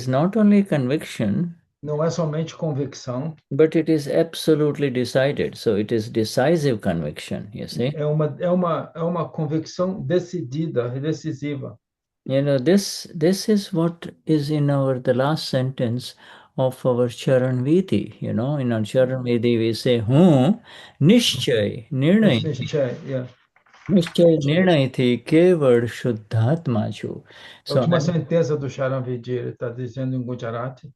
Speaker 2: not only conviction.
Speaker 1: Não é somente convicção.
Speaker 2: But it is absolutely decided. So it is decisive conviction, you see.
Speaker 1: É uma convicção decidida, decisiva.
Speaker 2: You know, this is what is in the last sentence of our Charan Viti. You know, in our Charan Viti we say, Nishchay, Nirnay. Nishchay, Nirnay thi kevad Shuddhatma chu.
Speaker 1: A última sentença do Charan Viti está dizendo em Gujarati.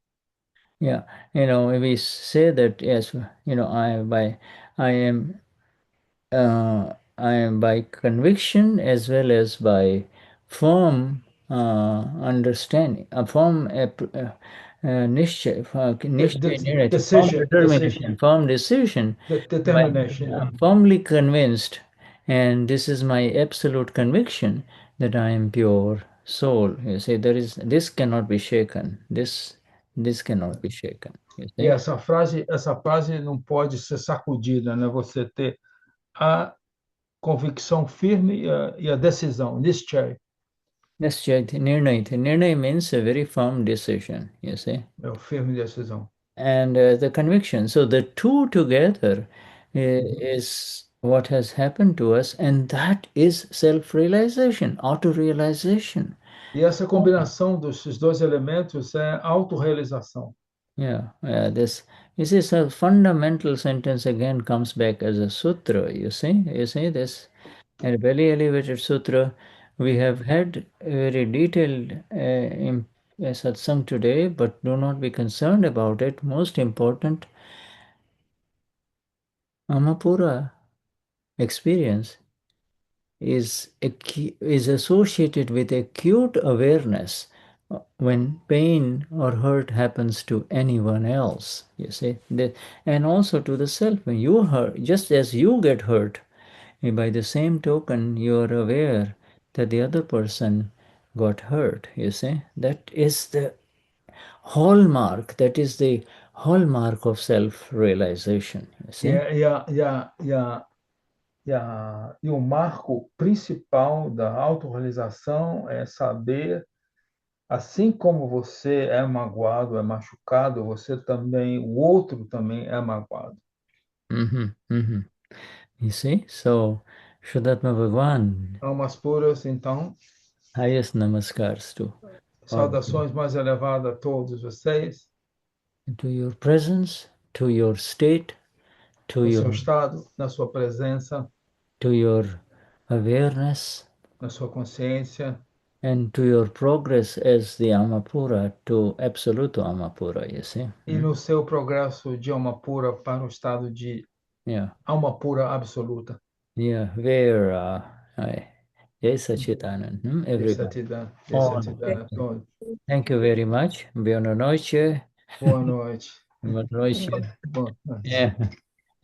Speaker 2: Yeah, you know, we say that, yes, you know, I am by conviction as well as by firm understanding, a firm decision, firm decision.
Speaker 1: Determination.
Speaker 2: I'm firmly convinced, and this is my absolute conviction that I am pure soul. You see, this cannot be shaken. This cannot be shaken.
Speaker 1: E essa frase não pode ser sacudida, né? Você ter a convicção firme e a decisão, Nishchay.
Speaker 2: Nishchay, Nirnay. Nirnay means a very firm decision, you see.
Speaker 1: É o firme decisão.
Speaker 2: and the conviction. So the two together is what has happened to us, and that is self-realization, auto-realization.
Speaker 1: E essa combinação desses dois elementos é autorrealização.
Speaker 2: Yeah, this is a fundamental sentence again comes back as a sutra, you see this, and a very elevated sutra. We have had a very detailed satsang today, but do not be concerned about it. Most important, Amapura experience is associated with acute awareness when pain or hurt happens to anyone else, you see, and also to the self. When you hurt, just as you get hurt, by the same token, you are aware that the other person got hurt, you see. That is the hallmark, of self-realization, you see.
Speaker 1: E o marco principal da autorrealização é saber, assim como você é magoado, é machucado, você também, o outro também é magoado.
Speaker 2: You see? So, Shuddhatma Bhagwan.
Speaker 1: Almas puras, então.
Speaker 2: Highest namaskars to.
Speaker 1: Saudações mais elevadas a todos vocês.
Speaker 2: To your presence, to your state, to
Speaker 1: seu estado, na sua presença,
Speaker 2: to your awareness,
Speaker 1: na sua consciência,
Speaker 2: and to your progress as the Amapura to Absoluto Amapura, you see.
Speaker 1: E no seu progresso de alma pura para o estado de alma pura absoluta.
Speaker 2: Yeah, where Jai Sachidanand, everybody. Thank you very much. Boa noite.
Speaker 1: Boa noite.
Speaker 2: Boa noite. Yeah.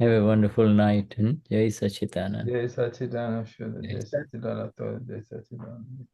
Speaker 2: Have a wonderful night. Jai Sachidanand.
Speaker 1: Jai Sachidanand, Jai Sachidanand, Jai Sachidanand.